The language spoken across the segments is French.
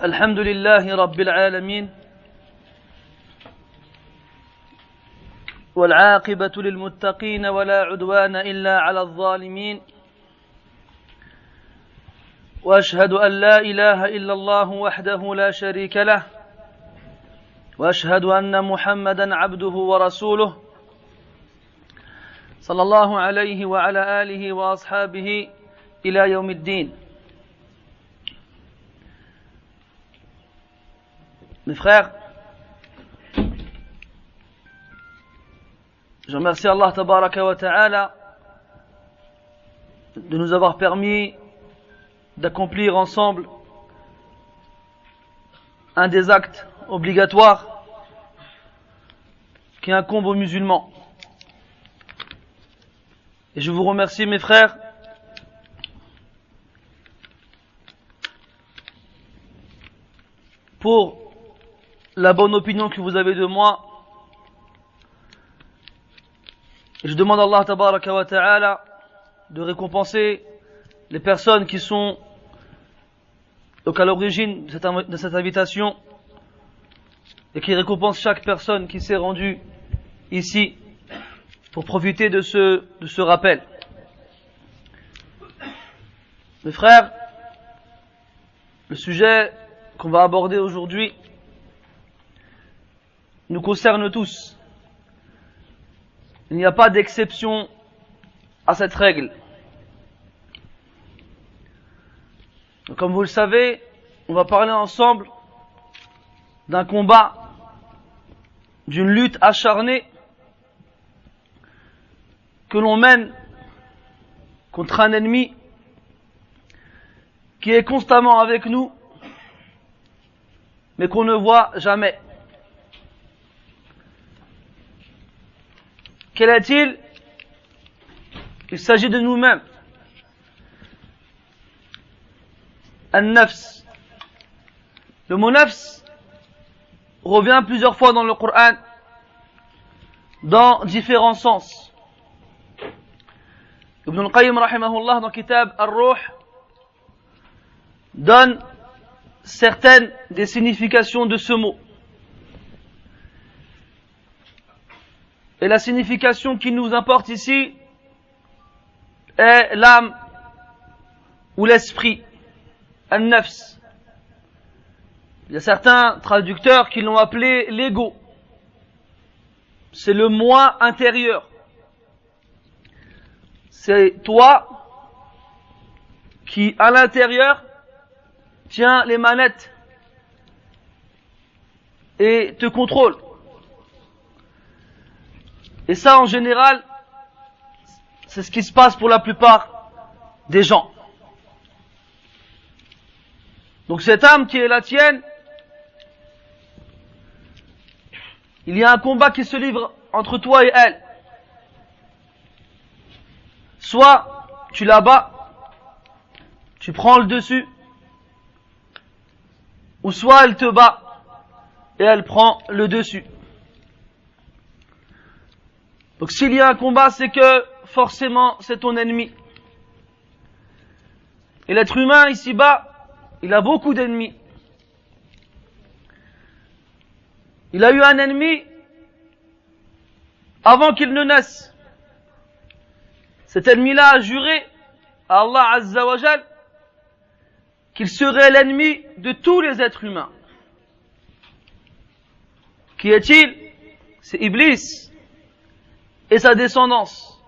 الحمد لله رب العالمين والعاقبة للمتقين ولا عدوان إلا على الظالمين وأشهد أن لا إله إلا الله وحده لا شريك له وأشهد أن محمدا عبده ورسوله صلى الله عليه وعلى آله وأصحابه إلى يوم الدين. Mes frères, je remercie Allah tabaraka wa ta'ala de nous avoir permis d'accomplir ensemble un des actes obligatoires qui incombe aux musulmans. Et je vous remercie mes frères pour la bonne opinion que vous avez de moi. Et je demande à Allah tabaraka wa ta'ala de récompenser les personnes qui sont à l'origine de cette invitation et qui récompense chaque personne qui s'est rendue ici pour profiter de ce rappel. Mes frères, le sujet qu'on va aborder aujourd'hui nous concerne tous. Il n'y a pas d'exception à cette règle. Donc, comme vous le savez, on va parler ensemble d'un combat, d'une lutte acharnée que l'on mène contre un ennemi qui est constamment avec nous, mais qu'on ne voit jamais. Quel est-il? Il s'agit de nous-mêmes. An-nafs. Le mot nafs revient plusieurs fois dans le Coran, dans différents sens. Ibn al-Qayyim rahimahullah dans Kitab Ar-Ruh donne certaines des significations de ce mot. Et la signification qui nous importe ici est l'âme ou l'esprit, an-nafs. Il y a certains traducteurs qui l'ont appelé l'ego. C'est le moi intérieur. C'est toi qui, à l'intérieur, tiens les manettes et te contrôle. Et ça, en général, c'est ce qui se passe pour la plupart des gens. Donc cette âme qui est la tienne, il y a un combat qui se livre entre toi et elle. Soit tu la bats, tu prends le dessus, ou soit elle te bat et elle prend le dessus. Donc s'il y a un combat, c'est que forcément c'est ton ennemi. Et l'être humain ici-bas, il a beaucoup d'ennemis. Il a eu un ennemi avant qu'il ne naisse. Cet ennemi-là a juré à Allah Azza wa Jal qu'il serait l'ennemi de tous les êtres humains. Qui est-il? C'est Iblis et sa descendance.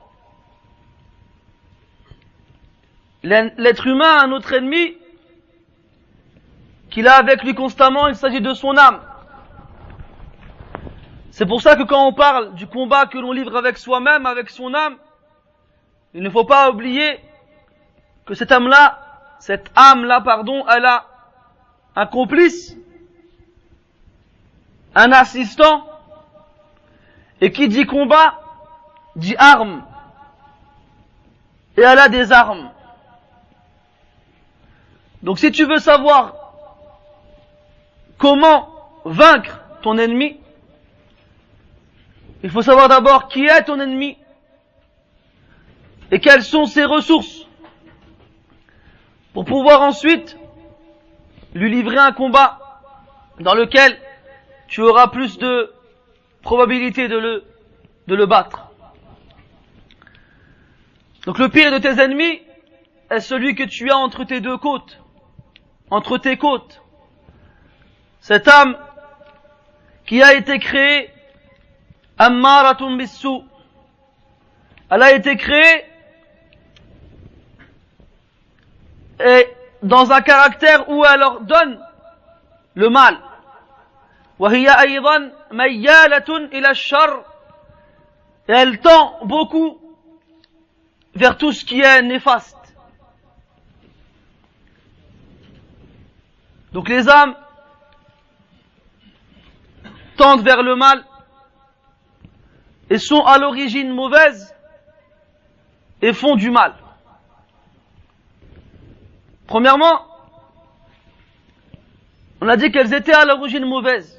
L'être humain a un autre ennemi qu'il a avec lui constamment, il s'agit de son âme. C'est pour ça que quand on parle du combat que l'on livre avec soi-même, avec son âme, il ne faut pas oublier que cette âme-là, elle a un complice, un assistant, et qui dit combat, dit arme. Et elle a des armes. Donc si tu veux savoir comment vaincre ton ennemi, il faut savoir d'abord qui est ton ennemi et quelles sont ses ressources pour pouvoir ensuite lui livrer un combat dans lequel tu auras plus de probabilité de le battre. Donc le pire de tes ennemis est celui que tu as entre tes deux côtes, entre tes côtes. Cette âme qui a été créée, ammaratun bis-sou, elle a été créée et dans un caractère où elle ordonne le mal. وهي أيضا ميالة إلى الشر, et elle tend beaucoup vers tout ce qui est néfaste. Donc les âmes tendent vers le mal et sont à l'origine mauvaises et font du mal. Premièrement, on a dit qu'elles étaient à l'origine mauvaises.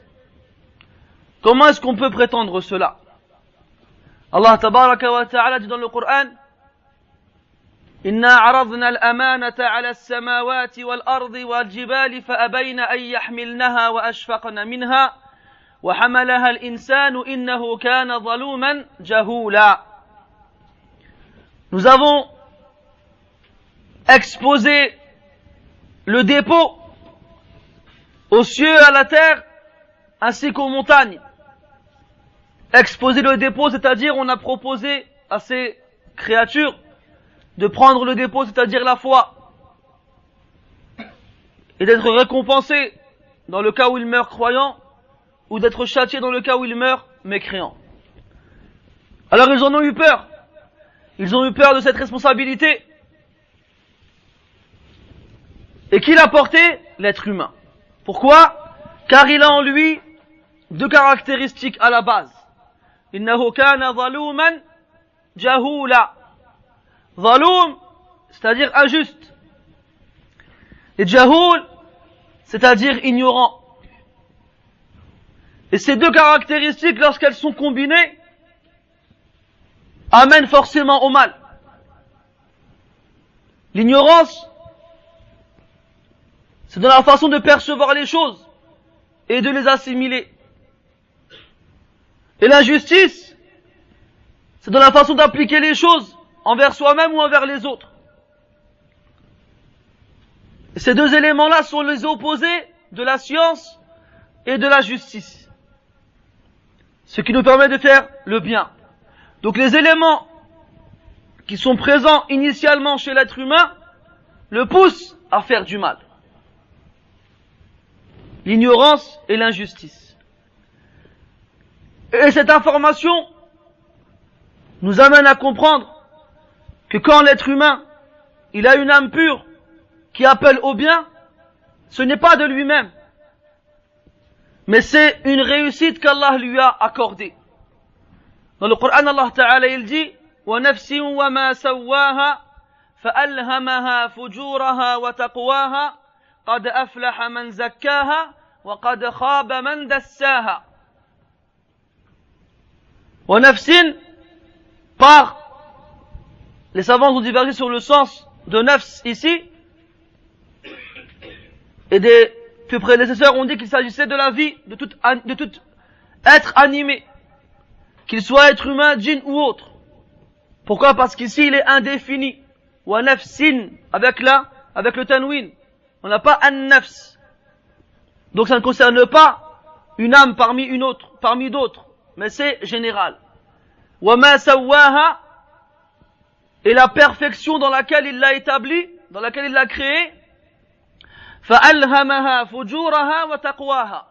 Comment est-ce qu'on peut prétendre cela? Allah tabaraka wa ta'ala dit dans le Coran: إنا عرضنا الأمانة على السماوات والأرض والجبال فأبين أن يحملنها وأشفقن منها وحملها الإنسان إنه كان ظلوما جهولا. Nous avons exposé le dépôt aux cieux, à la terre, ainsi qu'aux montagnes. Exposer le dépôt, c'est-à-dire on a proposé à ces créatures de prendre le dépôt, c'est-à-dire la foi, et d'être récompensés dans le cas où ils meurent croyants, ou d'être châtiés dans le cas où ils meurent mécréants. Alors ils en ont eu peur. Ils ont eu peur de cette responsabilité. Et qui l'a porté? L'être humain. Pourquoi? Car il a en lui deux caractéristiques à la base. Innahu kana zaluman jahula. Zaloum, c'est-à-dire injuste. Et jahoul, c'est-à-dire ignorant. Et ces deux caractéristiques, lorsqu'elles sont combinées, amènent forcément au mal. L'ignorance, c'est dans la façon de percevoir les choses et de les assimiler. Et l'injustice, c'est dans la façon d'appliquer les choses envers soi-même ou envers les autres. Et ces deux éléments-là sont les opposés de la science et de la justice. Ce qui nous permet de faire le bien. Donc les éléments qui sont présents initialement chez l'être humain le poussent à faire du mal. L'ignorance et l'injustice. Et cette information nous amène à comprendre que quand l'être humain, il a une âme pure qui appelle au bien, ce n'est pas de lui-même, mais c'est une réussite qu'Allah lui a accordée. Dans le Coran, Allah Ta'ala, il dit: وَنَفْسٍ وَمَا سَوَّاهَا فَأَلْهَمَهَا فُجُورَهَا وَتَقْوَاهَا قَدْ أَفْلَحَ مَنْ زَكَّاهَا وَقَدْ خَابَ مَنْ دَسَّاهَا. وَنَفْسٍ, par les savants ont divergé sur le sens de nafs ici, et des plus prédécesseurs ont dit qu'il s'agissait de la vie de tout être animé, qu'il soit être humain, djinn ou autre. Pourquoi? Parce qu'ici il est indéfini. Wa nafsin, avec le tanwin. On n'a pas un nafs. Donc ça ne concerne pas une âme parmi d'autres, mais c'est général. Wa ma sawwaha, et la perfection dans laquelle il l'a établi, dans laquelle il l'a créé. فألهمها فجورها وتقواها.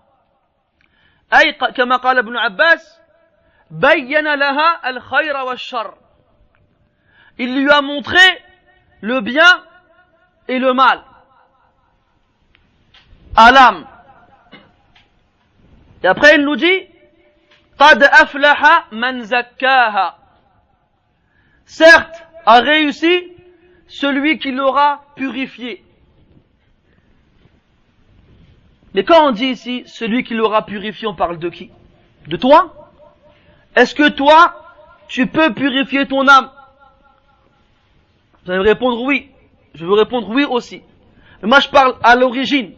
أي كما قال ابن عباس بين لها الخير والشر. Il lui a montré le bien et le mal à l'âme. Et après il nous dit قد أفلح من زكاها. Certes a réussi celui qui l'aura purifié. Mais quand on dit ici celui qui l'aura purifié, on parle de qui? De toi? Est-ce que toi, tu peux purifier ton âme? Vous allez me répondre oui. Je veux répondre oui aussi. Mais moi je parle à l'origine.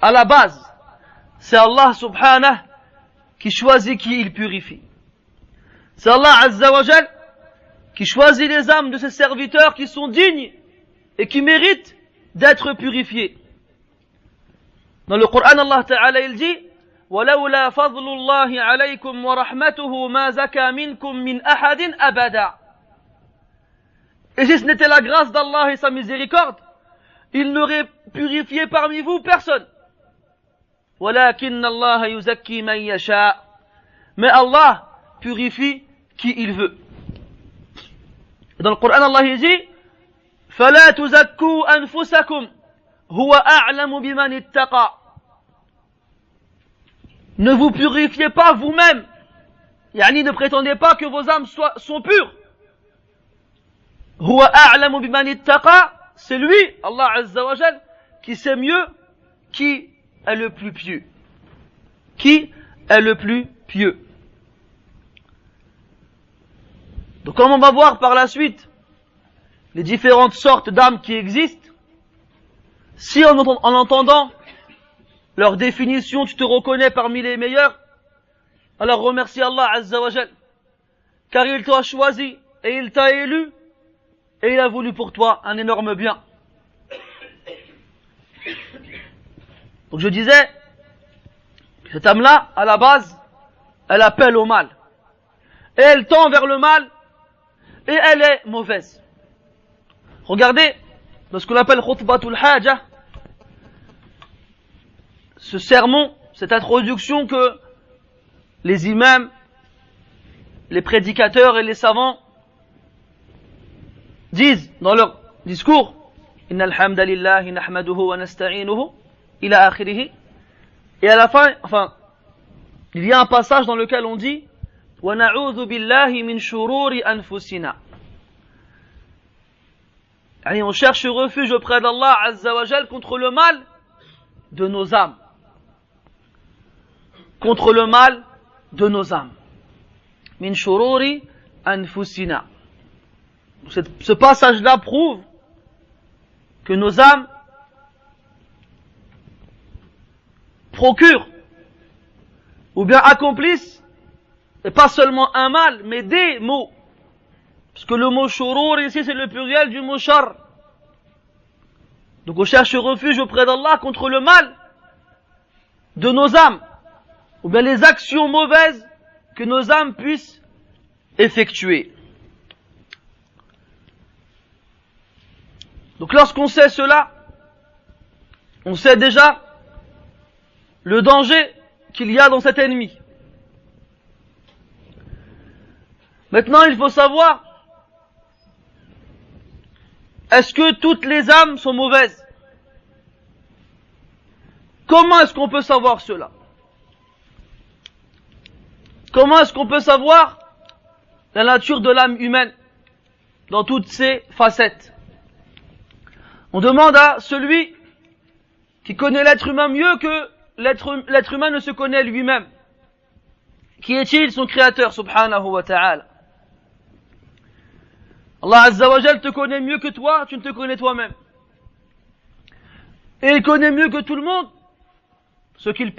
à la base, c'est Allah subhanahu qui choisit qui il purifie. C'est Allah azza wa jal qui choisit les âmes de ses serviteurs qui sont dignes et qui méritent d'être purifiés. Dans le Coran, Allah Ta'ala il dit وَلَوْلَا فَضْلُ اللَّهِ عَلَيْكُمْ وَرَحْمَتُهُ مَا زَكَى مِنْكُمْ مِنْ أَحَدٍ أَبَدًا. Et si ce n'était la grâce d'Allah et sa miséricorde, il n'aurait purifié parmi vous personne. وَلَكِنَّ اللَّهَ يُزَكِّي مَنْ يَشَاءُ. Mais Allah purifie qui il veut. Dans le Coran, Allah il dit فَلَا تُزَكُّوا أَنفُسَكُمْ هُوَ أَعْلَمُ بِمَنِ اتَّقَى. Ne vous purifiez pas vous-même. Yani ne prétendez pas que vos âmes sont pures. هُوَ أَعْلَمُ بِمَنِ اتَّقَى. C'est lui, Allah Azza wa Jal, qui sait mieux qui est le plus pieux. Qui est le plus pieux. Donc comme on va voir par la suite les différentes sortes d'âmes qui existent, si en entendant leur définition tu te reconnais parmi les meilleurs, alors remercie Allah Azza wa Jal, car il t'a choisi et il t'a élu et il a voulu pour toi un énorme bien. Donc je disais, cette âme-là, à la base, elle appelle au mal. Et elle tend vers le mal, et elle est mauvaise. Regardez, dans ce qu'on appelle Khutbatul Haja, ce sermon, cette introduction que les imams, les prédicateurs et les savants disent dans leur discours, Innal hamdalillahi nahmaduhu wa nasta'inuhu ila akhirih. Et à la fin, il y a un passage dans lequel on dit wa na'udhu billahi min shururi anfusina. Et on cherche refuge auprès d'Allah Azza wa Jal contre le mal de nos âmes. Contre le mal de nos âmes. Min shururi anfusina. Ce passage-là prouve que nos âmes procurent ou bien accomplissent, et pas seulement un mal, mais des maux. Parce que le mot shurur ici c'est le pluriel du mot shar. Donc on cherche refuge auprès d'Allah contre le mal de nos âmes, ou bien les actions mauvaises que nos âmes puissent effectuer. Donc lorsqu'on sait cela, on sait déjà le danger qu'il y a dans cet ennemi. Maintenant il faut savoir, est-ce que toutes les âmes sont mauvaises? Comment est-ce qu'on peut savoir cela? Comment est-ce qu'on peut savoir la nature de l'âme humaine dans toutes ses facettes? On demande à celui qui connaît l'être humain mieux que l'être humain ne se connaît lui-même. Qui est-il? Son créateur, subhanahu wa ta'ala. Allah Azza wa Jal te connaît mieux que toi, tu ne te connais toi-même. Et il connaît mieux que tout le monde ce qu'ils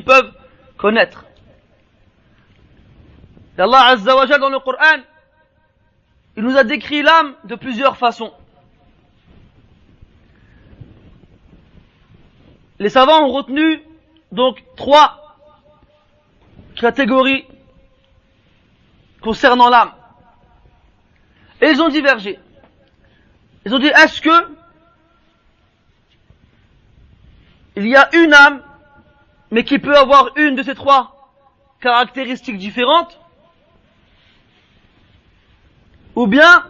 peuvent connaître. Et Allah Azza wa Jal dans le Coran, il nous a décrit l'âme de plusieurs façons. Les savants ont retenu donc 3 catégories concernant l'âme. Et ils ont divergé. Ils ont dit, est-ce que il y a une âme, mais qui peut avoir une de ces 3 caractéristiques différentes? Ou bien,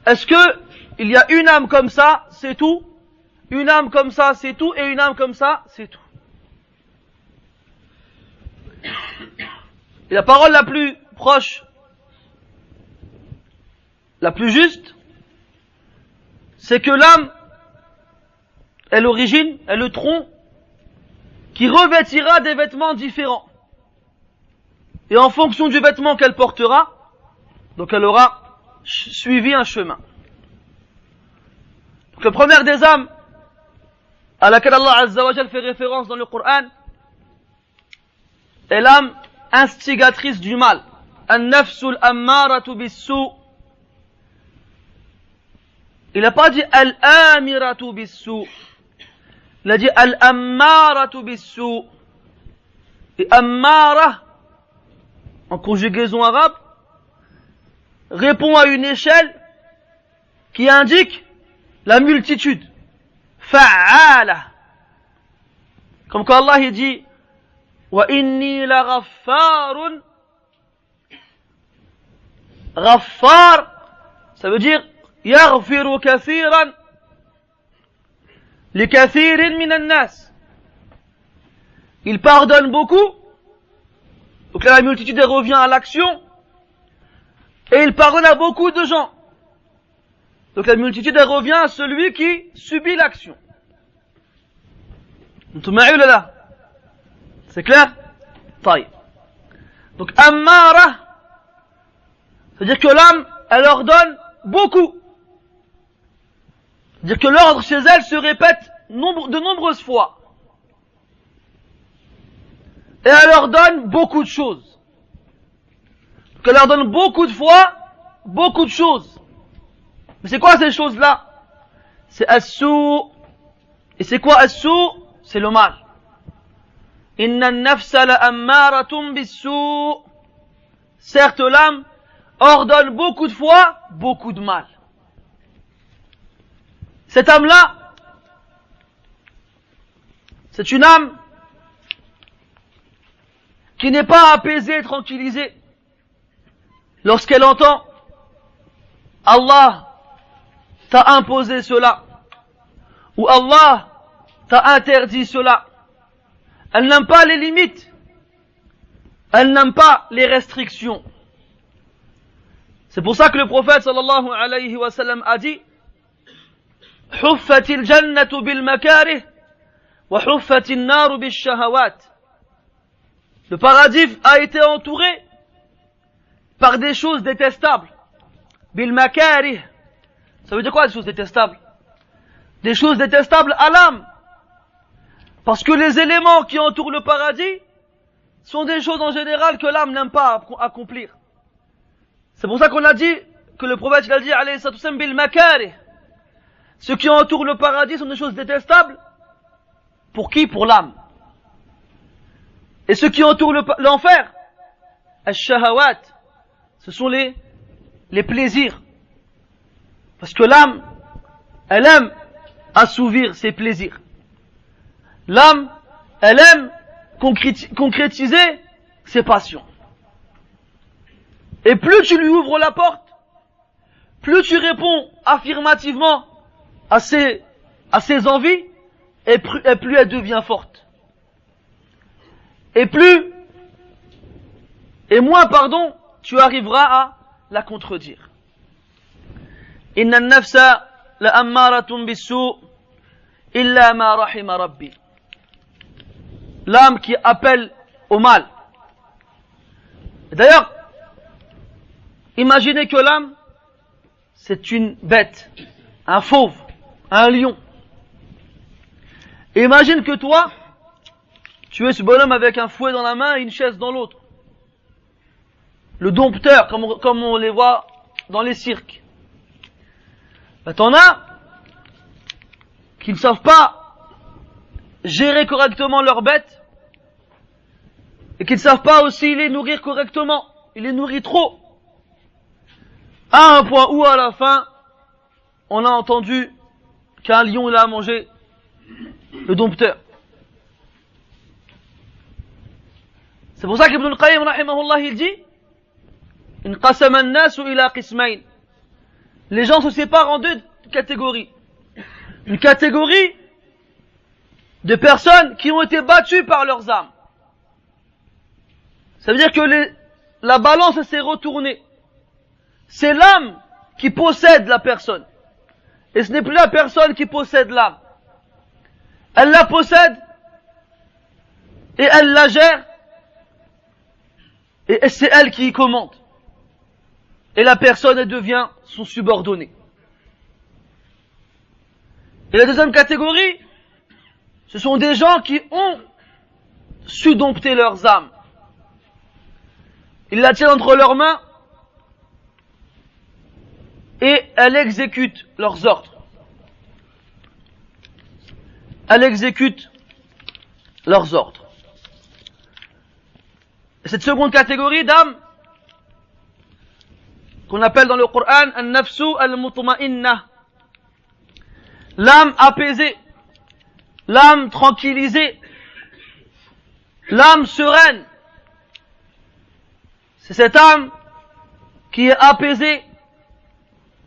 est-ce que il y a une âme comme ça, c'est tout? Une âme comme ça, c'est tout, et une âme comme ça, c'est tout. Et la parole la plus proche, la plus juste, c'est que l'âme est l'origine, est le tronc, qui revêtira des vêtements différents. Et en fonction du vêtement qu'elle portera, donc elle aura suivi un chemin. Donc la première des âmes, à laquelle Allah Azza wa Jal fait référence dans le Coran est l'âme instigatrice du mal. An-nafsul ammaratu bis-sou. Il n'a pas dit al-amiratu bis-sou. Il a dit al-ammaratu bis-sou. Et ammara, en conjugaison arabe, répond à une échelle qui indique la multitude. Fa'ala. Comme quand Allah il dit wa inni la ghaffarun. Ghaffar, ça veut dire yaghfiru kathiran li kathirin min an-nas. Il pardonne beaucoup. Donc là la multitude elle revient à l'action. Et il pardonne à beaucoup de gens. Donc la multitude elle revient à celui qui subit l'action. Là. C'est clair? Taï. Donc ammara, c'est-à-dire que l'âme, elle ordonne beaucoup. C'est-à-dire que l'ordre chez elle se répète de nombreuses fois. Et elle ordonne beaucoup de choses. Donc elle ordonne beaucoup de fois, beaucoup de choses. Mais c'est quoi ces choses-là? C'est as-sou. Et c'est quoi as-sou? C'est le mal. Inna an-nafsa la'ammaratum bis-sou. Certes, l'âme ordonne beaucoup de fois, beaucoup de mal. Cette âme-là, c'est une âme qui n'est pas apaisée et tranquillisée lorsqu'elle entend Allah t'a imposé cela, ou Allah t'a interdit cela. Elle n'aime pas les limites, elle n'aime pas les restrictions. C'est pour ça que le prophète sallallahu alayhi wa sallam a dit Huffatil jannatu bil makarih wa huffatil naru bil shahawat. Le paradis a été entouré par des choses détestables. Bil makarih. Ça veut dire quoi des choses détestables? Des choses détestables à l'âme. Parce que les éléments qui entourent le paradis sont des choses en général que l'âme n'aime pas accomplir. C'est pour ça qu'on a dit, que le prophète il a dit, alayhi sallam bil makarih. Ce qui entoure le paradis sont des choses détestables. Pour qui? Pour l'âme. Et ce qui entoure l'enfer, ash-shahawat, ce sont les plaisirs. Parce que l'âme, elle aime assouvir ses plaisirs. L'âme, elle aime concrétiser ses passions. Et plus tu lui ouvres la porte, plus tu réponds affirmativement à ses envies, et plus elle devient forte. Et moins, tu arriveras à la contredire. Inna an-nafsa la'ammaratun bis-sou' illa ma rahima rabbi. L'âme qui appelle au mal. D'ailleurs, imaginez que l'âme, c'est une bête, un fauve, un lion. Et imagine que toi, tu es ce bonhomme avec un fouet dans la main et une chaise dans l'autre. Le dompteur, comme on les voit dans les cirques. Ben, t'en as qui ne savent pas gérer correctement leurs bêtes et qui ne savent pas aussi les nourrir correctement. Ils les nourrissent trop. À un point où à la fin, on a entendu qu'un lion il a mangé le dompteur. C'est pour ça qu'Ibn al-Qayyim rahimahullah il dit Inqasama an-nasu ila qismayn. Les gens se séparent en deux catégories. Une catégorie de personnes qui ont été battues par leurs âmes. Ça veut dire que la balance s'est retournée. C'est l'âme qui possède la personne. Et ce n'est plus la personne qui possède l'âme. Elle la possède et elle la gère et c'est elle qui y commande. Et la personne elle devient son subordonné. Et la deuxième catégorie, Ce sont des gens qui ont su dompter leurs âmes. Ils la tiennent entre leurs mains et elle exécute leurs ordres. Elle exécute leurs ordres. Et cette seconde catégorie d'âmes, qu'on appelle dans le Coran An-Nafsu al-Mutma'inna, l'âme apaisée, l'âme tranquillisée, l'âme sereine. C'est cette âme qui est apaisée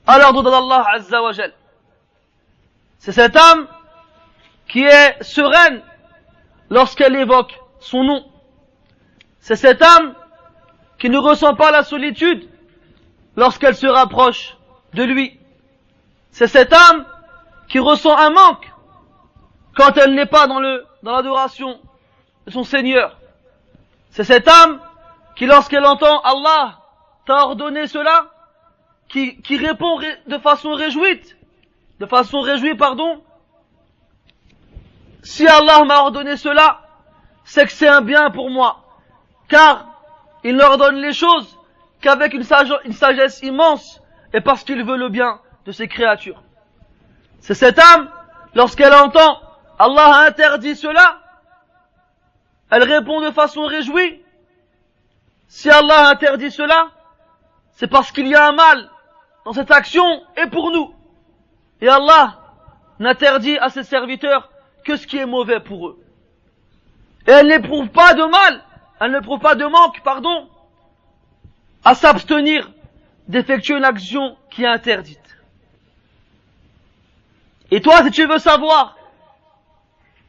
à l'ordre d'Allah Azza wa Jal. C'est cette âme qui est sereine lorsqu'elle évoque son nom. C'est cette âme qui ne ressent pas la solitude lorsqu'elle se rapproche de lui. C'est cette âme qui ressent un manque quand elle n'est pas dans l'adoration de son Seigneur. C'est cette âme qui, lorsqu'elle entend Allah t'a ordonné cela, qui répond de façon réjouie, si Allah m'a ordonné cela, c'est que c'est un bien pour moi, car il n'ordonne les choses qu'avec une sagesse immense et parce qu'il veut le bien de ses créatures. C'est cette âme, lorsqu'elle entend Allah a interdit cela, elle répond de façon réjouie. Si Allah a interdit cela, c'est parce qu'il y a un mal dans cette action et pour nous. Et Allah n'interdit à ses serviteurs que ce qui est mauvais pour eux. Et elle n'éprouve pas de mal, elle n'éprouve pas de manque, à s'abstenir d'effectuer une action qui est interdite. Et toi, si tu veux savoir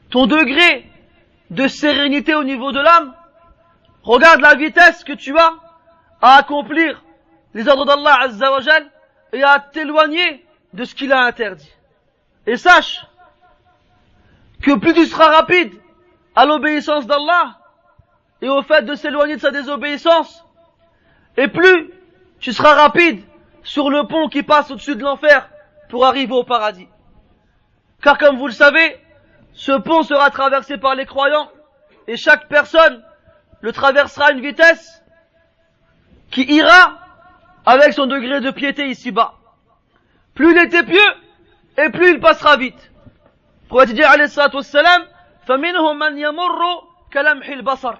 ton degré de sérénité au niveau de l'âme, regarde la vitesse que tu as à accomplir les ordres d'Allah Azza wa Jal et à t'éloigner de ce qu'il a interdit. Et sache que plus tu seras rapide à l'obéissance d'Allah et au fait de s'éloigner de sa désobéissance, et plus tu seras rapide sur le pont qui passe au-dessus de l'enfer pour arriver au paradis. Car comme vous le savez, ce pont sera traversé par les croyants et chaque personne le traversera à une vitesse qui ira avec son degré de piété ici-bas. Plus il était pieux, et plus il passera vite. Le prophète dit alayhi salatu wassalam, فَمِنْهُمْ مَنْ يَمُرُّ كَلَمْحِ الْبَصَرِ.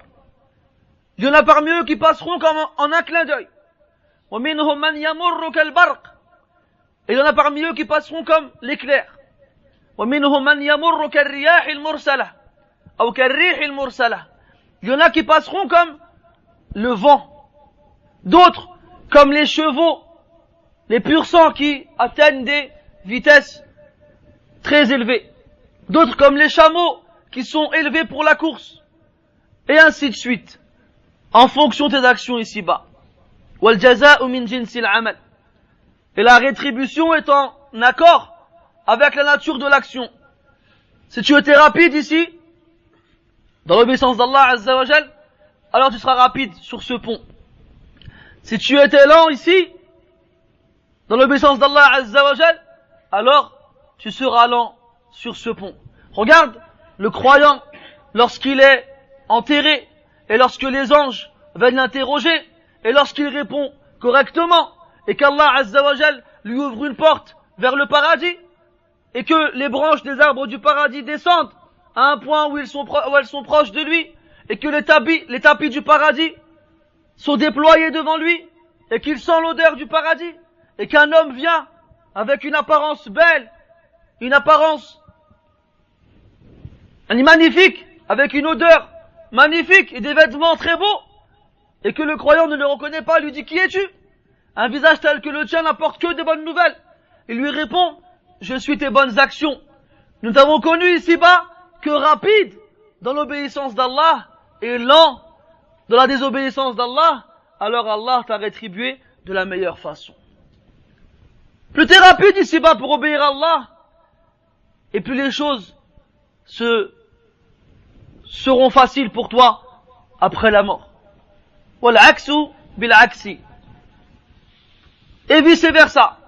Il y en a parmi eux qui passeront comme en un clin d'œil. وَمِنْهُمْ مَنْ يَمُرُّ كَالْبَرْقِ. Et il y en a parmi eux qui passeront comme l'éclair. وَمِنْهُمْ مَنْ يَمُرُّ كَالرِّيَاحِ الْمُرْسَلَةِ أو كَالرِّيحِ الْمُرْسَلَةِ. Il y en a qui passeront comme le vent. D'autres comme les chevaux, les purs sangs qui atteignent des vitesses très élevées. D'autres comme les chameaux qui sont élevés pour la course. Et ainsi de suite. En fonction de tes actions ici-bas. وَالْجَزَاءُ مِنْ جِنْسِ الْعَمَلِ. Et la rétribution est en accord avec la nature de l'action. Si tu étais rapide ici, dans l'obéissance d'Allah Azza wa Jal, alors tu seras rapide sur ce pont. Si tu étais lent ici, dans l'obéissance d'Allah Azza wa Jal, alors tu seras lent sur ce pont. Regarde le croyant lorsqu'il est enterré et lorsque les anges viennent l'interroger et lorsqu'il répond correctement et qu'Allah Azza wa Jal lui ouvre une porte vers le paradis et que les branches des arbres du paradis descendent à un point où elles sont proches de lui et que les tapis du paradis sont déployés devant lui et qu'il sent l'odeur du paradis et qu'un homme vient avec une apparence belle, une apparence magnifique, avec une odeur magnifique et des vêtements très beaux, et que le croyant ne le reconnaît pas, lui dit qui es-tu? Un visage tel que le tien n'apporte que des bonnes nouvelles. Il lui répond, je suis tes bonnes actions. Nous t'avons connu ici-bas que rapide dans l'obéissance d'Allah et lent dans la désobéissance d'Allah, alors Allah t'a rétribué de la meilleure façon. Plus t'es rapide ici-bas pour obéir à Allah, et plus les choses seront faciles pour toi après la mort. Wal-aksu bil-aksi. Et vice versa.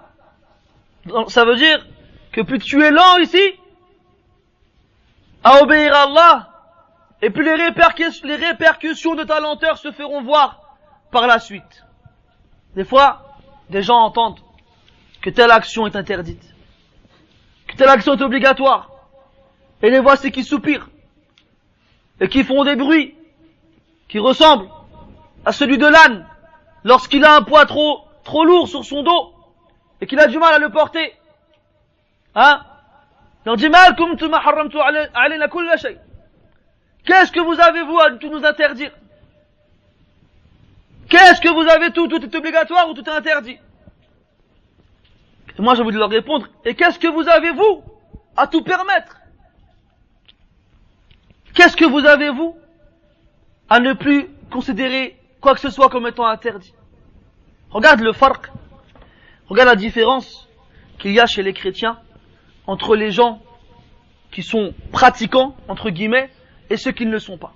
Ça veut dire que plus tu es lent ici, à obéir à Allah, et puis les répercussions de ta lenteur se feront voir par la suite. Des fois, des gens entendent que telle action est interdite, que telle action est obligatoire, et les voici qui soupirent, et qui font des bruits, qui ressemblent à celui de l'âne, lorsqu'il a un poids trop lourd sur son dos, et qu'il a du mal à le porter. Hein? Il dit, qu'est-ce que vous avez vous à tout nous interdire? Qu'est-ce que vous avez tout est obligatoire ou tout est interdit? Et moi j'ai voulu leur répondre, et qu'est-ce que vous avez vous à tout permettre? Qu'est-ce que vous avez vous à ne plus considérer quoi que ce soit comme étant interdit? Regarde le farq, regarde la différence qu'il y a chez les chrétiens entre les gens qui sont pratiquants, entre guillemets, et ceux qui ne le sont pas.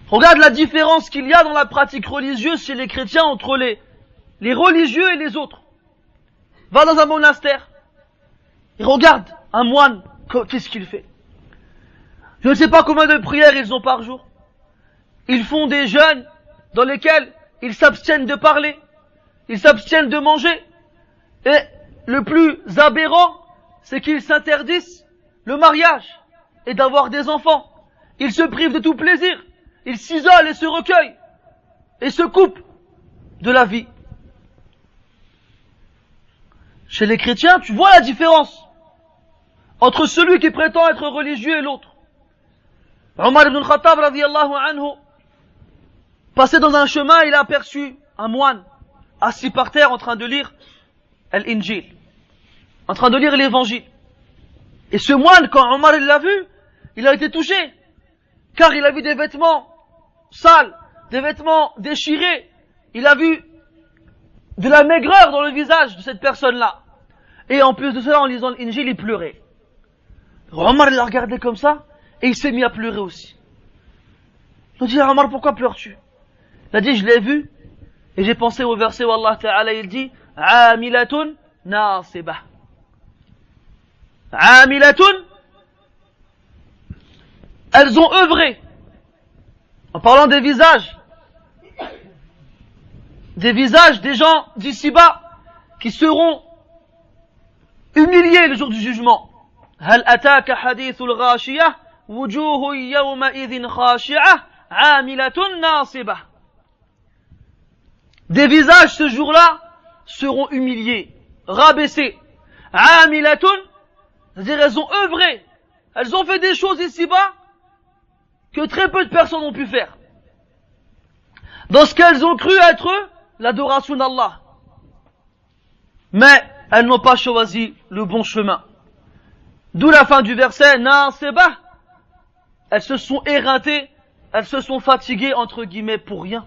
Regarde la différence qu'il y a dans la pratique religieuse chez les chrétiens entre les religieux et les autres. Va dans un monastère et regarde un moine, qu'est-ce qu'il fait? Je ne sais pas combien de prières ils ont par jour. Ils font des jeûnes dans lesquels ils s'abstiennent de parler, ils s'abstiennent de manger, et le plus aberrant, c'est qu'ils s'interdisent le mariage et d'avoir des enfants. Ils se privent de tout plaisir, ils s'isolent et se recueillent, et se coupent de la vie. Chez les chrétiens, tu vois la différence entre celui qui prétend être religieux et l'autre. Omar ibn al-Khattab radiyallahu anhu passait dans un chemin, il a aperçu un moine assis par terre en train de lire l'Injil, en train de lire l'évangile. Et ce moine, quand Omar l'a vu, il a été touché, car il a vu des vêtements sales, des vêtements déchirés, il a vu de la maigreur dans le visage de cette personne-là. Et en plus de cela, en lisant l'Injil, il pleurait. Omar l'a regardé comme ça, et il s'est mis à pleurer aussi. Il a dit, Omar, pourquoi pleures-tu? Il a dit, je l'ai vu, et j'ai pensé au verset où Allah Ta'ala, il dit, Amilatun nasibah. Amilatun, elles ont œuvré. En parlant des visages des gens d'ici-bas qui seront humiliés le jour du jugement. Hal ataka hadithul ghashiyah wujuhu yawma idhin khashi'ah amilatun nasibah. Des visages ce jour-là seront humiliés, rabaissés. Amilatun, c'est-à-dire elles ont œuvré, elles ont fait des choses ici-bas que très peu de personnes ont pu faire. Dans ce qu'elles ont cru être l'adoration d'Allah. Mais elles n'ont pas choisi le bon chemin. D'où la fin du verset, Nasibah. Elles se sont éreintées, elles se sont fatiguées, entre guillemets, pour rien.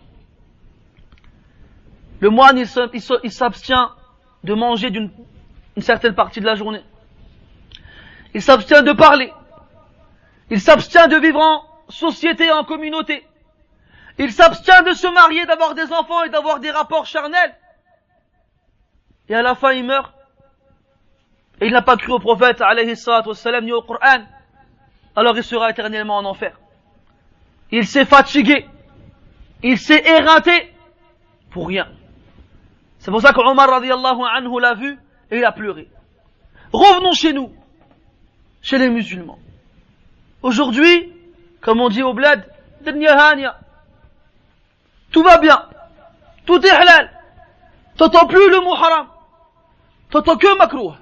Le moine, il s'abstient de manger une certaine partie de la journée. Il s'abstient de parler. Il s'abstient de vivre en société, en communauté. Il s'abstient de se marier, d'avoir des enfants et d'avoir des rapports charnels. Et à la fin, il meurt. Et il n'a pas cru au prophète, alayhi salatu wassalam, ni au Coran. Alors il sera éternellement en enfer. Il s'est fatigué. Il s'est éreinté. Pour rien. C'est pour ça que Omar radiyallahu anhu l'a vu et il a pleuré. Revenons chez nous. Chez les musulmans. Aujourd'hui, comme on dit au bled, tout va bien. Tout est halal. T'entends plus le mot haram. T'entends que makrouh.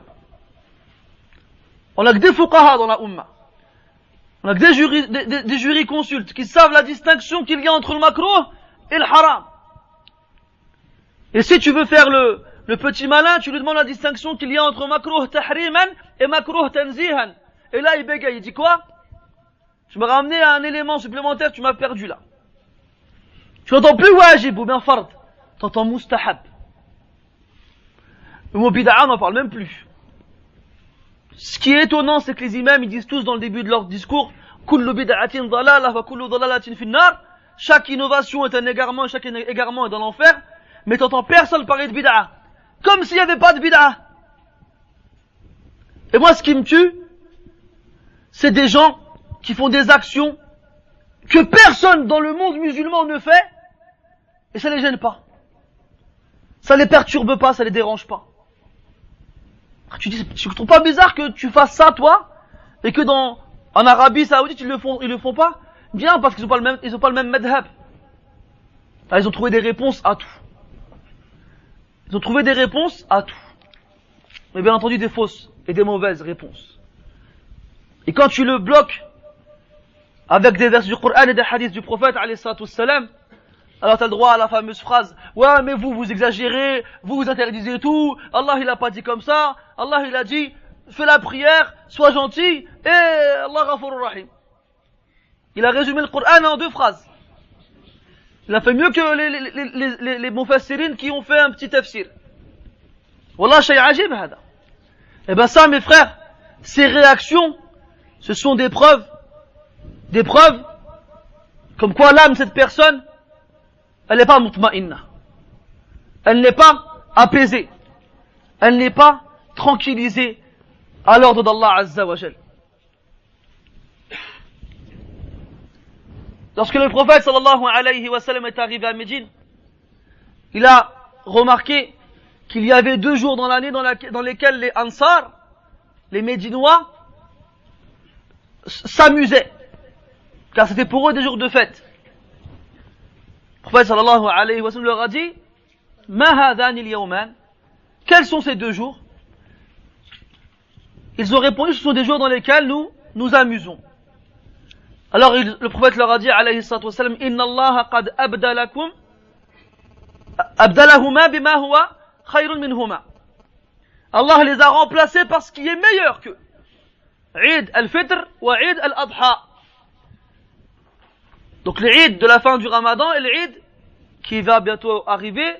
On a que des fuqaha dans la umma. On a que des jurisconsultes qui savent la distinction qu'il y a entre le makrouh et le haram. Et si tu veux faire le petit malin, tu lui demandes la distinction qu'il y a entre makrouh tahriman et makrouh tanzihan. Et là, il bégaye, il dit quoi? Tu m'as ramené à un élément supplémentaire, tu m'as perdu là. Tu n'entends plus wajib ou bien fard, tu entends mustahab. Le mot bid'a, on n'en parle même plus. Ce qui est étonnant, c'est que les imams, ils disent tous dans le début de leur discours, kullu bid'atin dalalah wa kullu dalalatin fin nar. Chaque innovation est un égarement et chaque égarement est dans l'enfer. Mais t'entends personne parler de bid'a. Comme s'il n'y avait pas de bid'a. Et moi, ce qui me tue, c'est des gens qui font des actions que personne dans le monde musulman ne fait, et ça les gêne pas. Ça les perturbe pas, ça les dérange pas. Tu dis, tu trouves pas bizarre que tu fasses ça, toi, et que en Arabie Saoudite, ils le font pas? Bien, parce qu'ils ont pas le même madhab. Ils ont trouvé des réponses à tout. Ils ont trouvé des réponses à tout. Mais bien entendu, des fausses et des mauvaises réponses. Et quand tu le bloques avec des versets du Coran et des hadiths du prophète, alayhi salatu wassalam, alors tu as le droit à la fameuse phrase, ouais, mais vous exagérez, vous interdisez tout, Allah il a pas dit comme ça, Allah il a dit, fais la prière, sois gentil, et Allah ghafurur rahim. Il a résumé le Coran en 2 phrases. Il a fait mieux que les mufassirines qui ont fait un petit tafsir. Wallah, shay ajib hada. Eh ben ça, mes frères, ces réactions, ce sont des preuves comme quoi l'âme de cette personne, elle n'est pas mutma'inna. Elle n'est pas apaisée. Elle n'est pas tranquillisée à l'ordre d'Allah Azza wa Jal. Lorsque le prophète sallallahu alayhi wa sallam est arrivé à Médine, il a remarqué qu'il y avait 2 jours dans l'année dans lesquels les Ansar, les Médinois, s'amusaient. Car c'était pour eux des jours de fête. Le prophète sallallahu alayhi wa sallam leur a dit, Ma hadhani al-yawman? Quels sont ces 2 jours? Ils ont répondu, ce sont des jours dans lesquels nous amusons. Alors le prophète leur a dit, alayhi salatu wassalam, Inna Allah qad abdalahuma bima huwa khayrun minhuma. Allah les a remplacés par ce qui est meilleur qu'eux. Eid al-Fitr wa Eid al-Adha. Donc l'Eid de la fin du Ramadan et l'Eid qui va bientôt arriver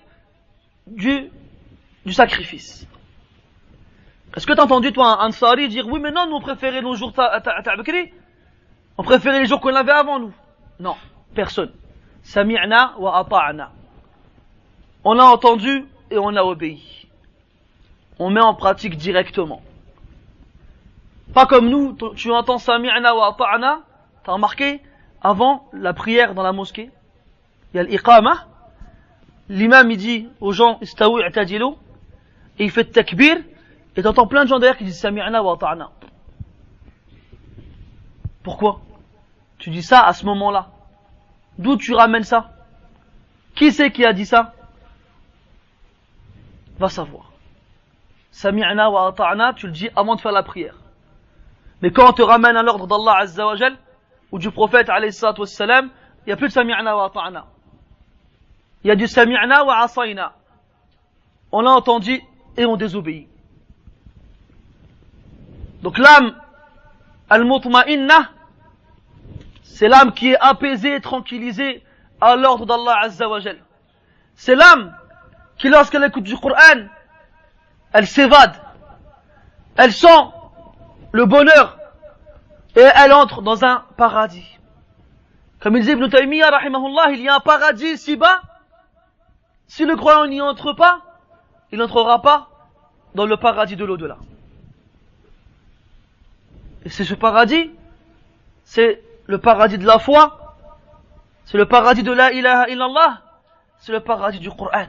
du sacrifice. Est-ce que tu as entendu toi un Ansari dire, oui mais non, nous on préférait nos jours Ta'bakri? On préférait les jours qu'on avait avant nous? Non, personne. Sami'na wa ata'na. On a entendu et on a obéi. On met en pratique directement. Pas comme nous, tu entends Sami'na wa ata'na, t'as remarqué, avant la prière dans la mosquée, il y a l'iqama, l'imam il dit aux gens, istawu i'tadilu, et il fait le takbir, et t'entends plein de gens derrière qui disent Sami'na wa ata'na. Pourquoi? Tu dis ça à ce moment-là. D'où tu ramènes ça? Qui c'est qui a dit ça? Va savoir. Sami'na wa ata'na, tu le dis avant de faire la prière. Mais quand on te ramène à l'ordre d'Allah Azza wa Jal, ou du prophète alayhi salatu wassalam, il n'y a plus de Sami'na wa ata'na. Il y a du Sami'na wa asayna. On l'a entendu et on désobéit. Donc l'âme al-mutma'inna, c'est l'âme qui est apaisée, tranquillisée à l'ordre d'Allah Azza wa Jal. C'est l'âme qui, lorsqu'elle écoute du Coran, elle s'évade. Elle sent le bonheur et elle entre dans un paradis. Comme il dit Ibn Taymiyyah, rahimahullah, il y a un paradis ici-bas. Si le croyant n'y entre pas, il n'entrera pas dans le paradis de l'au-delà. Et c'est ce paradis, c'est le paradis de la foi, c'est le paradis de la ilaha illallah, c'est le paradis du Coran.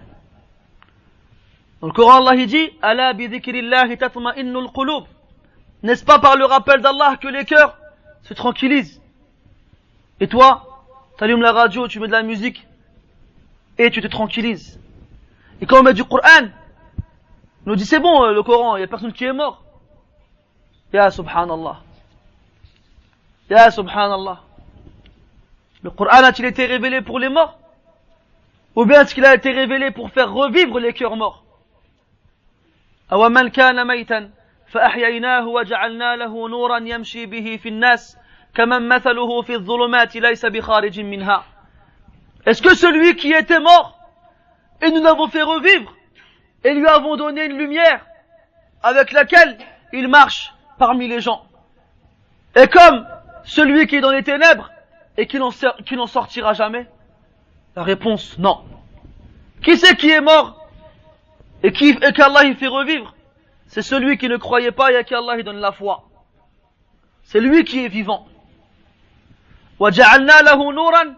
Dans le Coran, Allah dit, Ala bi dhikrillahi tatma'innul qulub. N'est-ce pas par le rappel d'Allah que les cœurs se tranquillisent? Et toi, tu allumes la radio, tu mets de la musique, et tu te tranquillises. Et quand on met du Coran, on nous dit c'est bon, le Coran, il n'y a personne qui est mort. Ya subhanallah. Ya subhanallah. Le Coran a-t-il été révélé pour les morts? Ou bien est-ce qu'il a été révélé pour faire revivre les cœurs morts? أَوَمَنْ كَانَ مَيْتًا فَأَحْيَيْنَاهُ وَجَعَلْنَا لَهُ نُورًا يَمْشِي بِهِ فِي النَّاسِ كَمَنْ مَثَلُهُ فِي الظُّلُمَاتِ لَيْسَ بِخَارِجٍ مِنْهَا. Est-ce que celui qui était mort, et nous l'avons fait revivre, et lui avons donné une lumière avec laquelle il marche parmi les gens, est comme celui qui est dans les ténèbres et qui n'en sortira jamais? La réponse, non. Qui c'est qui est mort et qu'Allah il fait revivre? C'est celui qui ne croyait pas et à qui Allah il donne la foi. c'est lui qui est vivant. وَجَعَلْنَا لَهُ نُورًا,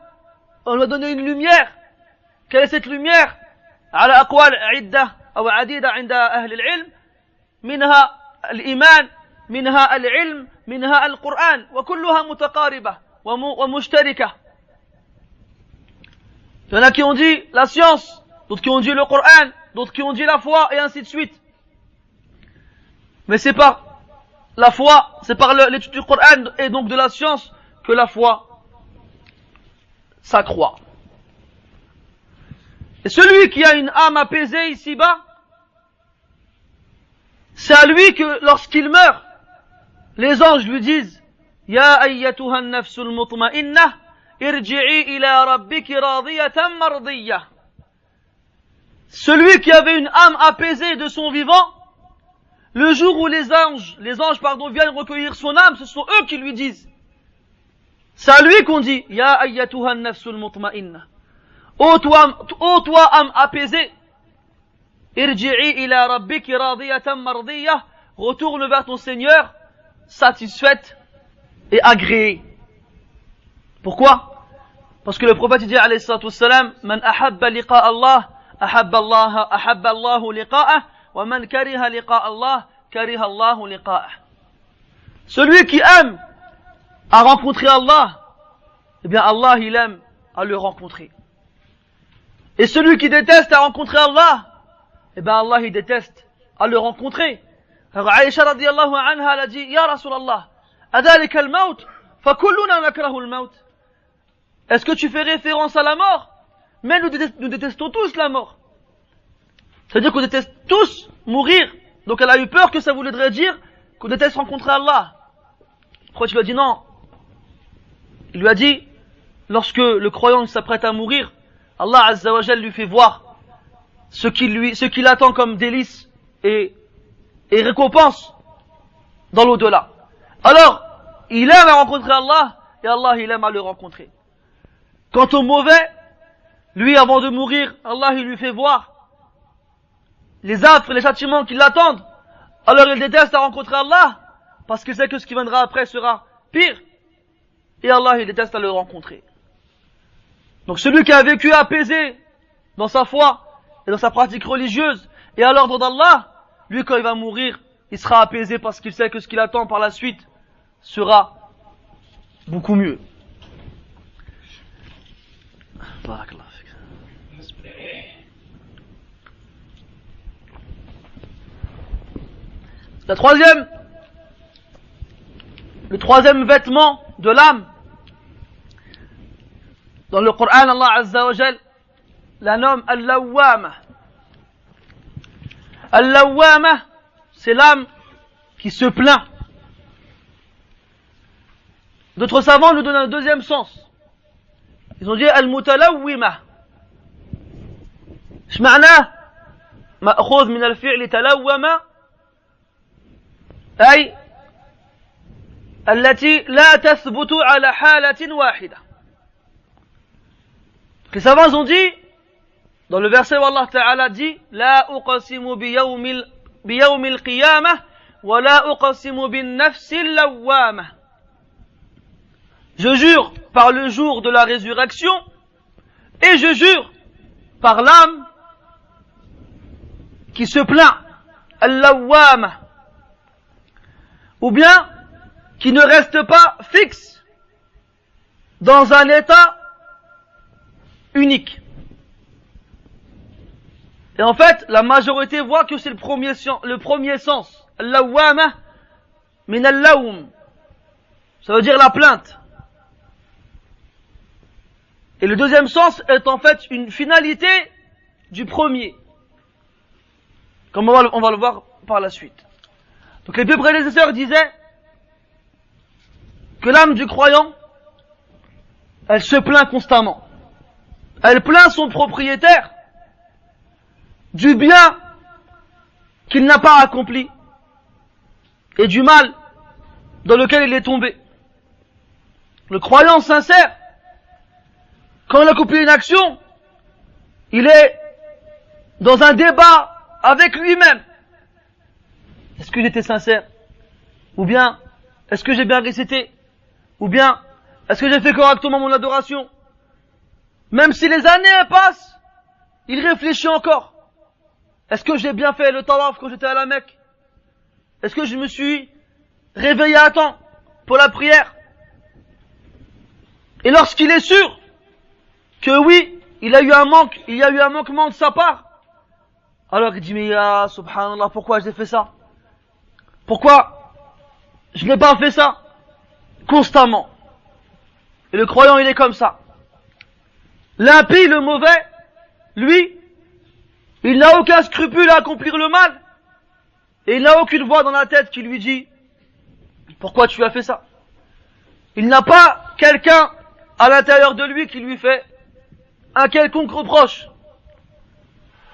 on lui a donné une lumière. Quelle est cette lumière? على أقوال عدة أو عديدة عند أهل العلم, منها الإيمان, منها العلم, منها القرآن, وكلها متقاربة ومشتركة. Il y en a qui ont dit la science, d'autres qui ont dit le Coran, d'autres qui ont dit la foi, et ainsi de suite. Mais c'est par la foi, c'est par l'étude du Coran et donc de la science que la foi s'accroît. Et celui qui a une âme apaisée ici-bas, c'est à lui que lorsqu'il meurt, les anges lui disent Ya ayyatuha an-nafsul mutma'innah, irji'i ila rabbiki radiyatan mardiyah. Celui qui avait une âme apaisée de son vivant, le jour où les anges viennent recueillir son âme, ce sont eux qui lui disent. C'est à lui qu'on dit Ya ayyatuha an-nafsul mutma'innah. Ô toi âme apaisée, irji'i ila rabbiki radiyatan mardiyah, retourne vers ton Seigneur satisfaite et agréée. Pourquoi? Parce que le prophète dit alayhi salatu wassalam, man ahabba liqa Allah, ahabba Allahu liqa'ah, wa man kariha liqa Allah, kariha Allahu liqa'ah. Celui qui aime à rencontrer Allah, eh bien Allah il aime à le rencontrer. Et celui qui déteste à rencontrer Allah, eh bien Allah il déteste à le rencontrer. Alors Aïcha radiyallahu anha elle a dit, Ya Rasulallah, adhalika al-maut, fakulluna nakrahu al-maut. Est-ce que tu fais référence à la mort? Mais nous détestons tous la mort. C'est-à-dire qu'on déteste tous mourir. Donc elle a eu peur que ça voudrait dire qu'on déteste rencontrer Allah. Pourquoi tu lui as dit non? Il lui a dit, lorsque le croyant s'apprête à mourir, Allah Azza wa Jal lui fait voir ce qu'il attend comme délice et récompense dans l'au-delà. Alors, il aime à rencontrer Allah et Allah il aime à le rencontrer. Quant au mauvais, lui avant de mourir, Allah il lui fait voir les affres et les châtiments qui l'attendent. Alors il déteste à rencontrer Allah parce qu'il sait que ce qui viendra après sera pire. Et Allah il déteste à le rencontrer. Donc celui qui a vécu apaisé dans sa foi et dans sa pratique religieuse et à l'ordre d'Allah, lui quand il va mourir, il sera apaisé parce qu'il sait que ce qu'il attend par la suite sera beaucoup mieux. Le troisième vêtement de l'âme, dans le Coran, Allah Azza wa Jal la nomme Al-Lawwama. Al-Lawwama, c'est l'âme qui se plaint. D'autres savants nous donnent un deuxième sens. Ils ont dit Al-Mutalawwima. شمعناه مأخوذ من الفعل تلوم أي التي لا تثبت على حالة واحدة. Les savants ont dit, dans le verset où Allah Ta'ala dit لا أقسم بيوم القيامة ولا أقسم بالنفس اللوامة. Je jure par le jour de la résurrection et je jure par l'âme qui se plaint, Al-Lawwama, ou bien qui ne reste pas fixe dans un état unique. Et en fait, la majorité voit que c'est le premier sens, Al-Lawwama min al-lawm, ça veut dire la plainte. Et le deuxième sens est en fait une finalité du premier. Comme on va le voir par la suite. Donc les deux prédécesseurs disaient que l'âme du croyant, elle se plaint constamment. Elle plaint son propriétaire du bien qu'il n'a pas accompli et du mal dans lequel il est tombé. Le croyant sincère, quand il accomplit une action, il est dans un débat avec lui-même. Est-ce qu'il était sincère? Ou bien, est-ce que j'ai bien récité? Ou bien, est-ce que j'ai fait correctement mon adoration? Même si les années passent, il réfléchit encore. Est-ce que j'ai bien fait le tawaf quand j'étais à la Mecque? Est-ce que je me suis réveillé à temps pour la prière? Et lorsqu'il est sûr que oui, il y a eu un manquement de sa part, alors il dit, mais ya, subhanallah, pourquoi j'ai fait ça? Pourquoi je n'ai pas fait ça constamment? Et le croyant, il est comme ça. L'impie, le mauvais, lui, il n'a aucun scrupule à accomplir le mal, et il n'a aucune voix dans la tête qui lui dit, pourquoi tu as fait ça? Il n'a pas quelqu'un à l'intérieur de lui qui lui fait un quelconque reproche.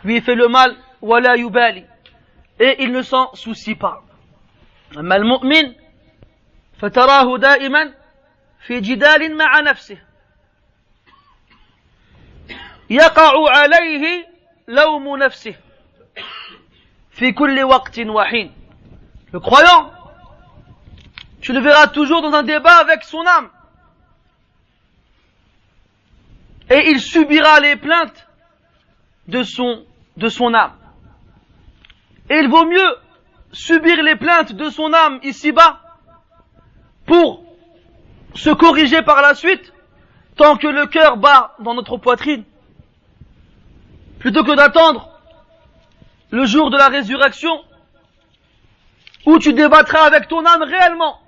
Lui, il fait le mal, wala yubali, et il ne s'en soucie pas. أما المؤمن فتراه دائما في جدال مع نفسه يقع عليه لوم نفسه في كل وقت وحين. Le croyant, tu le verras toujours dans un débat avec son âme, et il subira les plaintes de son âme. Et il vaut mieux subir les plaintes de son âme ici-bas pour se corriger par la suite tant que le cœur bat dans notre poitrine, plutôt que d'attendre le jour de la résurrection où tu débattras avec ton âme réellement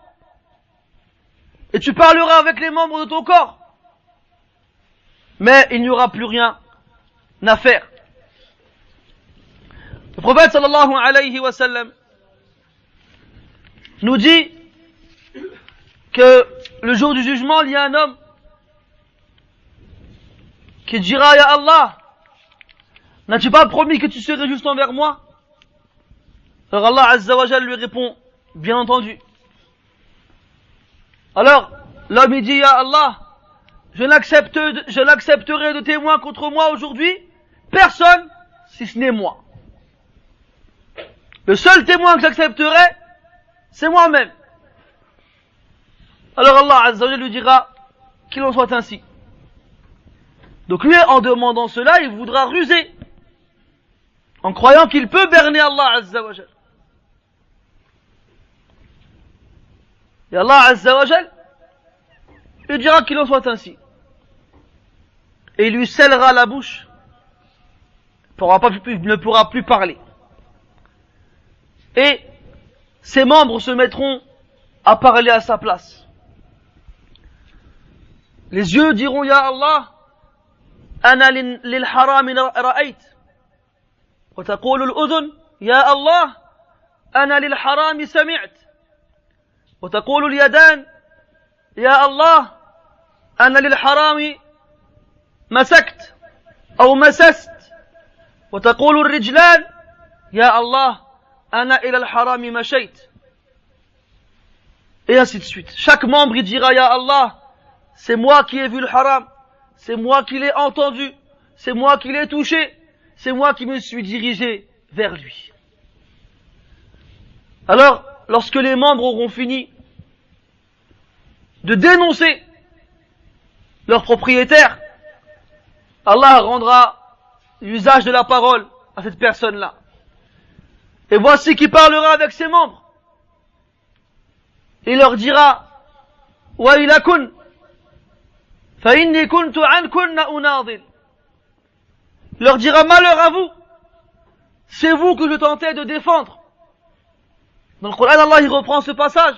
et tu parleras avec les membres de ton corps, mais il n'y aura plus rien à faire. Le prophète sallallahu alayhi wa sallam nous dit que le jour du jugement, il y a un homme qui dira, Ya Allah, n'as-tu pas promis que tu serais juste envers moi? Alors Allah Azza wa Jal lui répond, bien entendu. Alors, l'homme il dit, Ya Allah, je n'accepterai de témoin contre moi aujourd'hui personne si ce n'est moi. Le seul témoin que j'accepterai, c'est moi-même. Alors Allah Azza wa Jal lui dira qu'il en soit ainsi. Donc lui, en demandant cela, il voudra ruser, en croyant qu'il peut berner Allah Azza wa Jal. Et Allah Azza wa Jal lui dira qu'il en soit ainsi. Et il lui scellera la bouche, il ne pourra plus parler. Et ses membres se mettront à parler à sa place. Les yeux diront, Ya Allah, Ana lil haram ra'ayt. Wa taqulu al-udhun, Ya Allah, Ana lil haram sami'at. Wa taqulu al-yadan, Ya Allah, Ana lil haram مسكت أو مسست. وتقول الرجلان يا الله أنا إلى الحرام مشيت. Et ainsi de suite. Chaque membre il dira Ya Allah, c'est moi qui ai vu le haram, c'est moi qui l'ai entendu, c'est moi qui l'ai touché, c'est moi qui me suis dirigé vers lui. Alors, lorsque les membres auront fini de dénoncer leur propriétaire, Allah rendra usage de la parole à cette personne-là. Et voici qui parlera avec ses membres. Il leur dira, Wailakun, fa inni kuntu ankunna unadil. Il leur dira, malheur à vous, c'est vous que je tentais de défendre. Dans le Coran, Allah il reprend ce passage.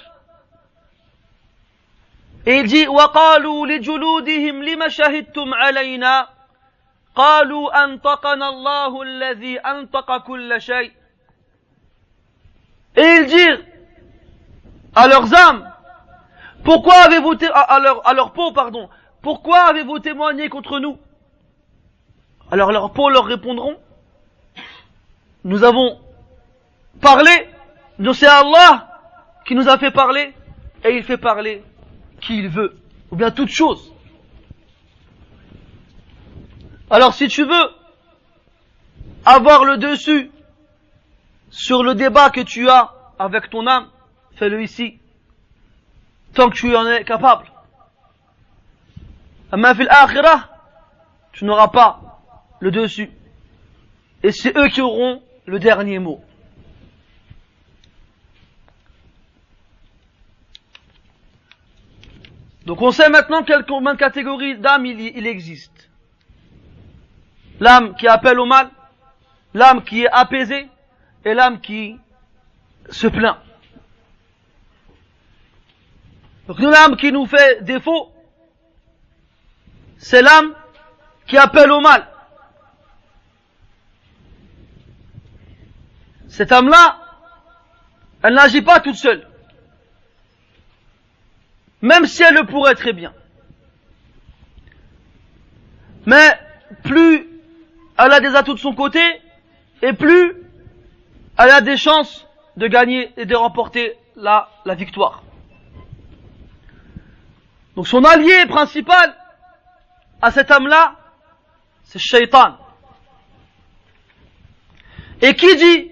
Et il dit, وَقَالُوا لِجُلُودِهِمْ لِمَ شَهِدْتُمْ عَلَيْنَا قالوا أنطقنا الله الذي أنطق كل شيء. Et ils dirent à leurs âmes, pourquoi avez-vous à leur peau, pardon, pourquoi avez-vous témoigné contre nous? Alors leurs peaux leur répondront, nous avons parlé, nous c'est Allah qui nous a fait parler, et il fait parler qui il veut, ou bien toute chose. Alors si tu veux avoir le dessus sur le débat que tu as avec ton âme, fais-le ici. tant que tu en es capable. Amma fil akhirah, tu n'auras pas le dessus. Et c'est eux qui auront le dernier mot. Donc on sait maintenant combien de catégories d'âmes il existe. L'âme qui appelle au mal, l'âme qui est apaisée, et l'âme qui se plaint. Donc l'âme qui nous fait défaut, c'est l'âme qui appelle au mal. Cette âme-là, elle n'agit pas toute seule. Même si elle le pourrait très bien. Mais plus elle a des atouts de son côté, et plus elle a des chances de gagner et de remporter la victoire. Donc son allié principal à cette âme-là, c'est Shaitan. Et qui dit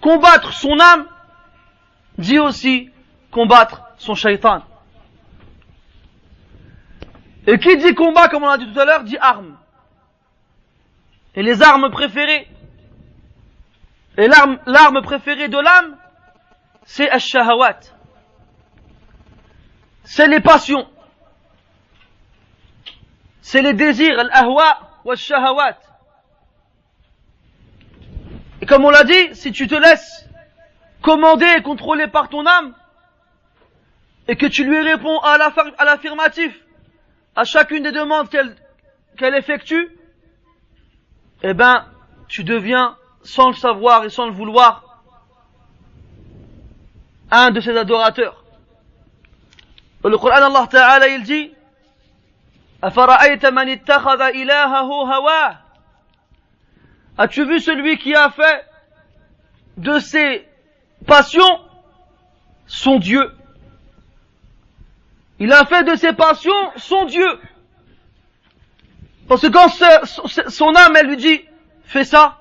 combattre son âme, dit aussi combattre son Shaitan. Et qui dit combat, comme on l'a dit tout à l'heure, dit arme. Et les armes préférées, et l'arme préférée de l'âme, c'est ash-shahawat. C'est les passions. C'est les désirs, al-ahwa wa ash-shahawat. Et comme on l'a dit, si tu te laisses commander et contrôler par ton âme, et que tu lui réponds à l'affirmatif, à chacune des demandes qu'elle effectue, eh ben, tu deviens, sans le savoir et sans le vouloir, un de ses adorateurs. Dans le Coran, Allah Ta'ala, il dit, أَفَرَأَيْتَ مَنِ اتَّخَذَ إِلَهَهُ هَوَاهُ. As-tu vu celui qui a fait de ses passions son Dieu? Il a fait de ses passions son Dieu. Parce que quand son âme, elle lui dit, fais ça,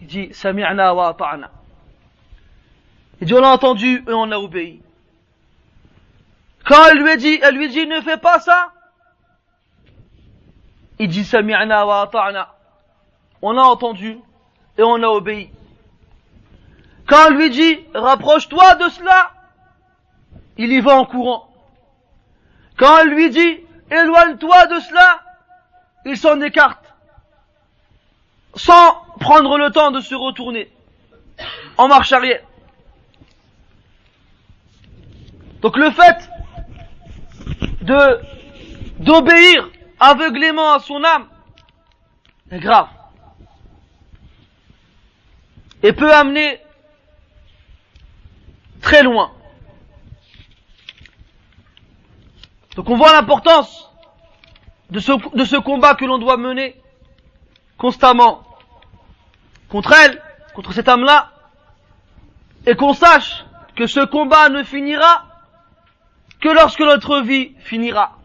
il dit, sami'na wa ata'na. Il dit, on a entendu et on a obéi. Quand elle lui dit, ne fais pas ça, il dit, sami'na wa ata'na. On a entendu et on a obéi. Quand elle lui dit, rapproche-toi de cela, il y va en courant. Quand elle lui dit, éloigne-toi de cela, il s'en écarte, sans prendre le temps de se retourner, en marche arrière. Donc le fait d'obéir aveuglément à son âme est grave. Et peut amener très loin. Donc on voit l'importance de ce combat que l'on doit mener constamment contre elle, contre cette âme-là, et qu'on sache que ce combat ne finira que lorsque notre vie finira.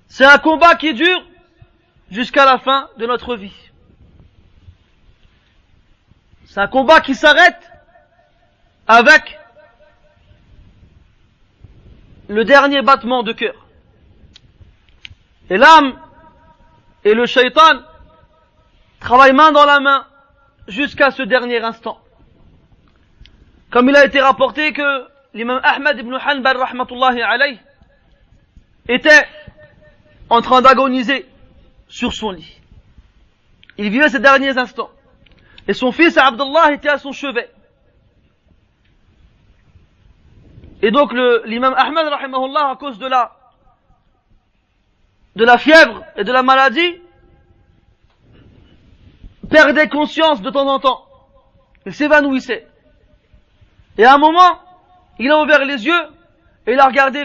C'est un combat qui dure jusqu'à la fin de notre vie. C'est un combat qui s'arrête avec le dernier battement de cœur. Et l'âme et le shaitan travaillent main dans la main jusqu'à ce dernier instant. Comme il a été rapporté que l'imam Ahmad ibn Hanbal rahmatullahi alayh était en train d'agoniser sur son lit. Il vivait ces derniers instants. Et son fils Abdullah était à son chevet. Et donc l'imam Ahmad rahimahullah, à cause de la fièvre et de la maladie, perdait conscience de temps en temps. Il s'évanouissait. Et à un moment, il a ouvert les yeux, et il a regardé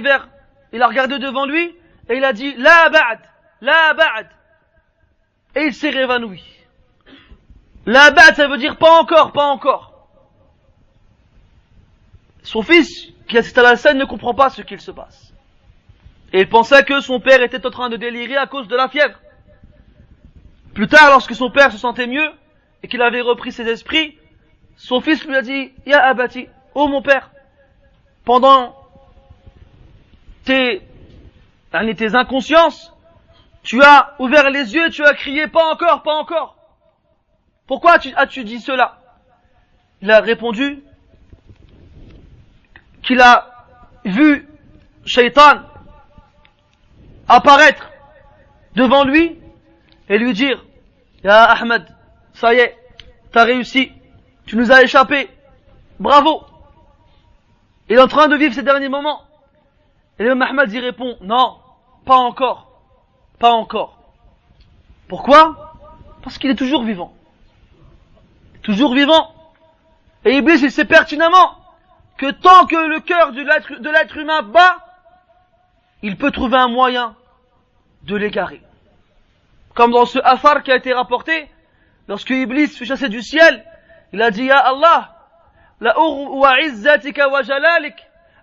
devant lui, et il a dit, la ba'd, la ba'd. Et il s'est réévanoui. La ba'd, ça veut dire pas encore, pas encore. Son fils, qui assiste à la scène, ne comprend pas ce qu'il se passe. Et il pensait que son père était en train de délirer à cause de la fièvre. Plus tard, lorsque son père se sentait mieux, et qu'il avait repris ses esprits, son fils lui a dit, Ya abati, oh mon père, pendant tes inconsciences, tu as ouvert les yeux, tu as crié pas encore, pas encore. Pourquoi as-tu dit cela? Il a répondu qu'il a vu Shaitan apparaître devant lui et lui dire: Ya Ahmed, ça y est, t'as réussi, tu nous as échappé, bravo. Il est en train de vivre ces derniers moments. Et l'imam Ahmed y répond: non, pas encore, pas encore. Pourquoi? Parce qu'il est toujours vivant. Toujours vivant. Et Iblis, il sait pertinemment que tant que le cœur de l'être humain bat, il peut trouver un moyen de l'égarer. Comme dans ce athar qui a été rapporté, lorsque Iblis fut chassé du ciel, il a dit: Ya Allah, wa izzatika wa jalalik,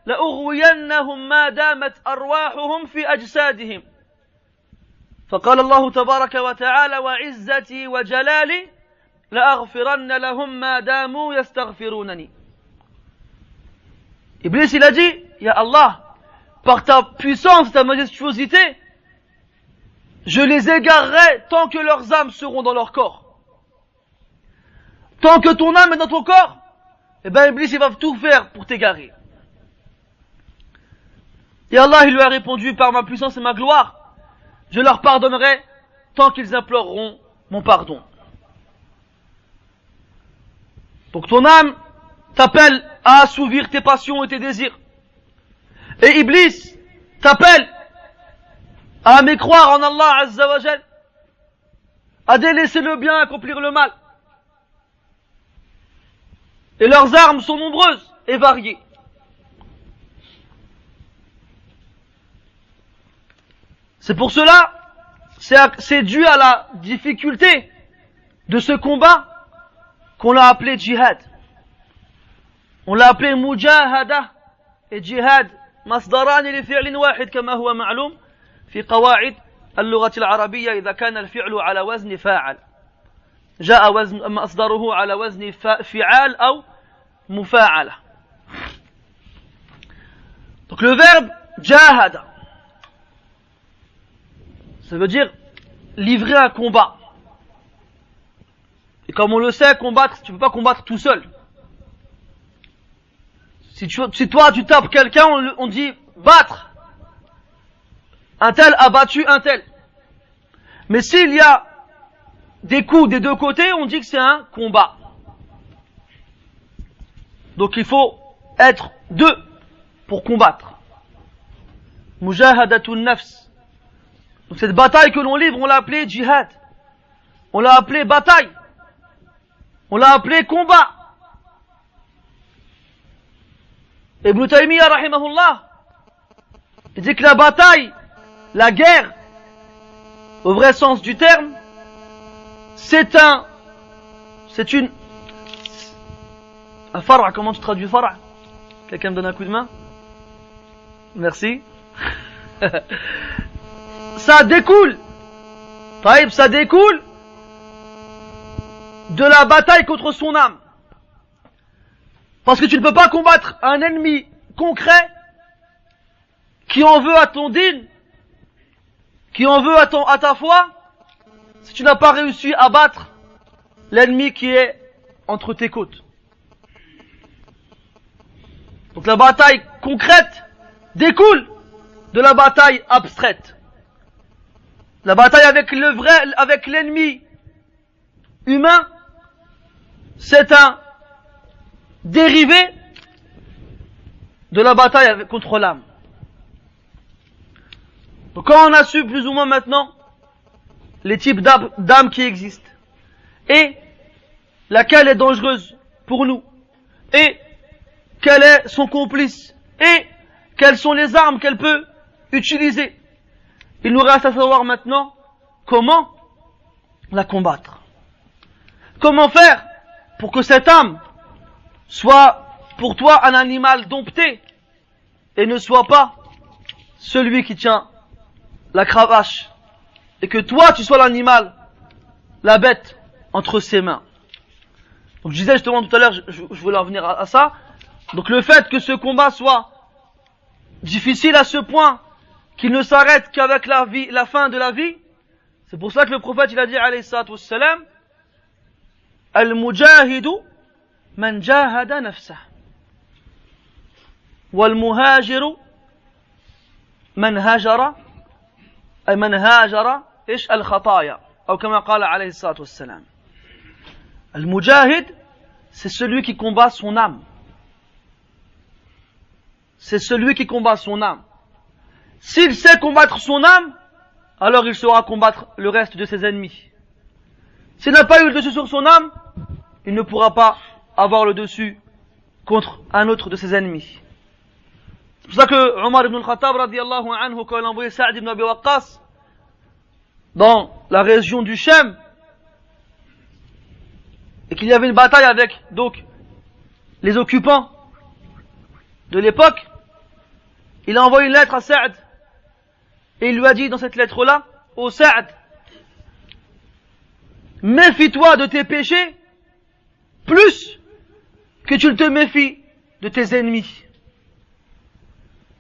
la urwiyannahum ma damat arwahuhum fi ajsadihim. فقال الله تبارك وتعالى: وعزتي وجلالي لأغفرن لهم ما داموا يستغفرونني. Iblis, il a dit: Ya Allah, par ta puissance, ta majestuosité, je les égarerai tant que leurs âmes seront dans leur corps. Tant que ton âme est dans ton corps, eh ben Iblis, il va tout faire pour t'égarer. Et Allah, il lui a répondu: par ma puissance et ma gloire, je leur pardonnerai tant qu'ils imploreront mon pardon. Donc ton âme t'appelle à assouvir tes passions et tes désirs. Et Iblis t'appelle à mécroire en Allah Azza wa Jal, à délaisser le bien, à accomplir le mal. Et leurs armes sont nombreuses et variées. C'est pour cela, c'est dû à la difficulté de ce combat qu'on l'a appelé djihad. On l'a appelé mujahada et djihad مصدران لفعل واحد كما هو معلوم في قواعد اللغة العربية إذا كان الفعل على وزن فاعل جاء وزن مصدره على وزن فعال أو مفاعلة. Donc le verbe jahada, ça veut dire livrer un combat. Et comme on le sait, combattre, tu ne peux pas combattre tout seul. Si toi tu tapes quelqu'un, on dit battre. Un tel a battu un tel. Mais s'il y a des coups des deux côtés, on dit que c'est un combat. Donc il faut être deux pour combattre. Mujahadatun nafs. Donc cette bataille que l'on livre, on l'a appelée djihad. On l'a appelée bataille. On l'a appelée combat. Ibn Taymiyyah rahimahullah, il dit que la bataille, la guerre, au vrai sens du terme, c'est un fara', comment tu traduis fara'? Quelqu'un me donne un coup de main? Merci. Ça découle de la bataille contre son âme. Parce que tu ne peux pas combattre un ennemi concret qui en veut à ton din, qui en veut à ta foi, si tu n'as pas réussi à battre l'ennemi qui est entre tes côtes. Donc la bataille concrète découle de la bataille abstraite. La bataille avec l'ennemi humain, c'est un dérivé de la bataille contre l'âme. Donc quand on a su plus ou moins maintenant les types d'âmes qui existent, et laquelle est dangereuse pour nous, et quel est son complice, et quelles sont les armes qu'elle peut utiliser, il nous reste à savoir maintenant comment la combattre. Comment faire pour que cette âme soit pour toi un animal dompté et ne soit pas celui qui tient la cravache, et que toi tu sois l'animal, la bête entre ses mains. Donc je disais justement tout à l'heure, je voulais en venir à ça. Donc le fait que ce combat soit difficile à ce point qu'il ne s'arrête qu'avec la fin de la vie. C'est pour ça que le prophète il a dit alayhi salatu wassalam, Al-mujahidu man jahada nafsah wal muhajiru man hajara ish al-khataya ou comme قال alayhi salatu wassalam. Al-mujahid, c'est celui qui combat son âme. C'est celui qui combat son âme. S'il sait combattre son âme, alors il saura combattre le reste de ses ennemis. S'il n'a pas eu le dessus sur son âme, il ne pourra pas avoir le dessus contre un autre de ses ennemis. C'est pour ça que Omar ibn al-Khattab, radiyallahu anhu, quand il a envoyé Sa'd ibn Abi Waqqas dans la région du Shem, et qu'il y avait une bataille avec, donc, les occupants de l'époque, il a envoyé une lettre à Sa'd, et il lui a dit dans cette lettre-là, ô Sa'd, méfie-toi de tes péchés, plus que tu ne te méfies de tes ennemis.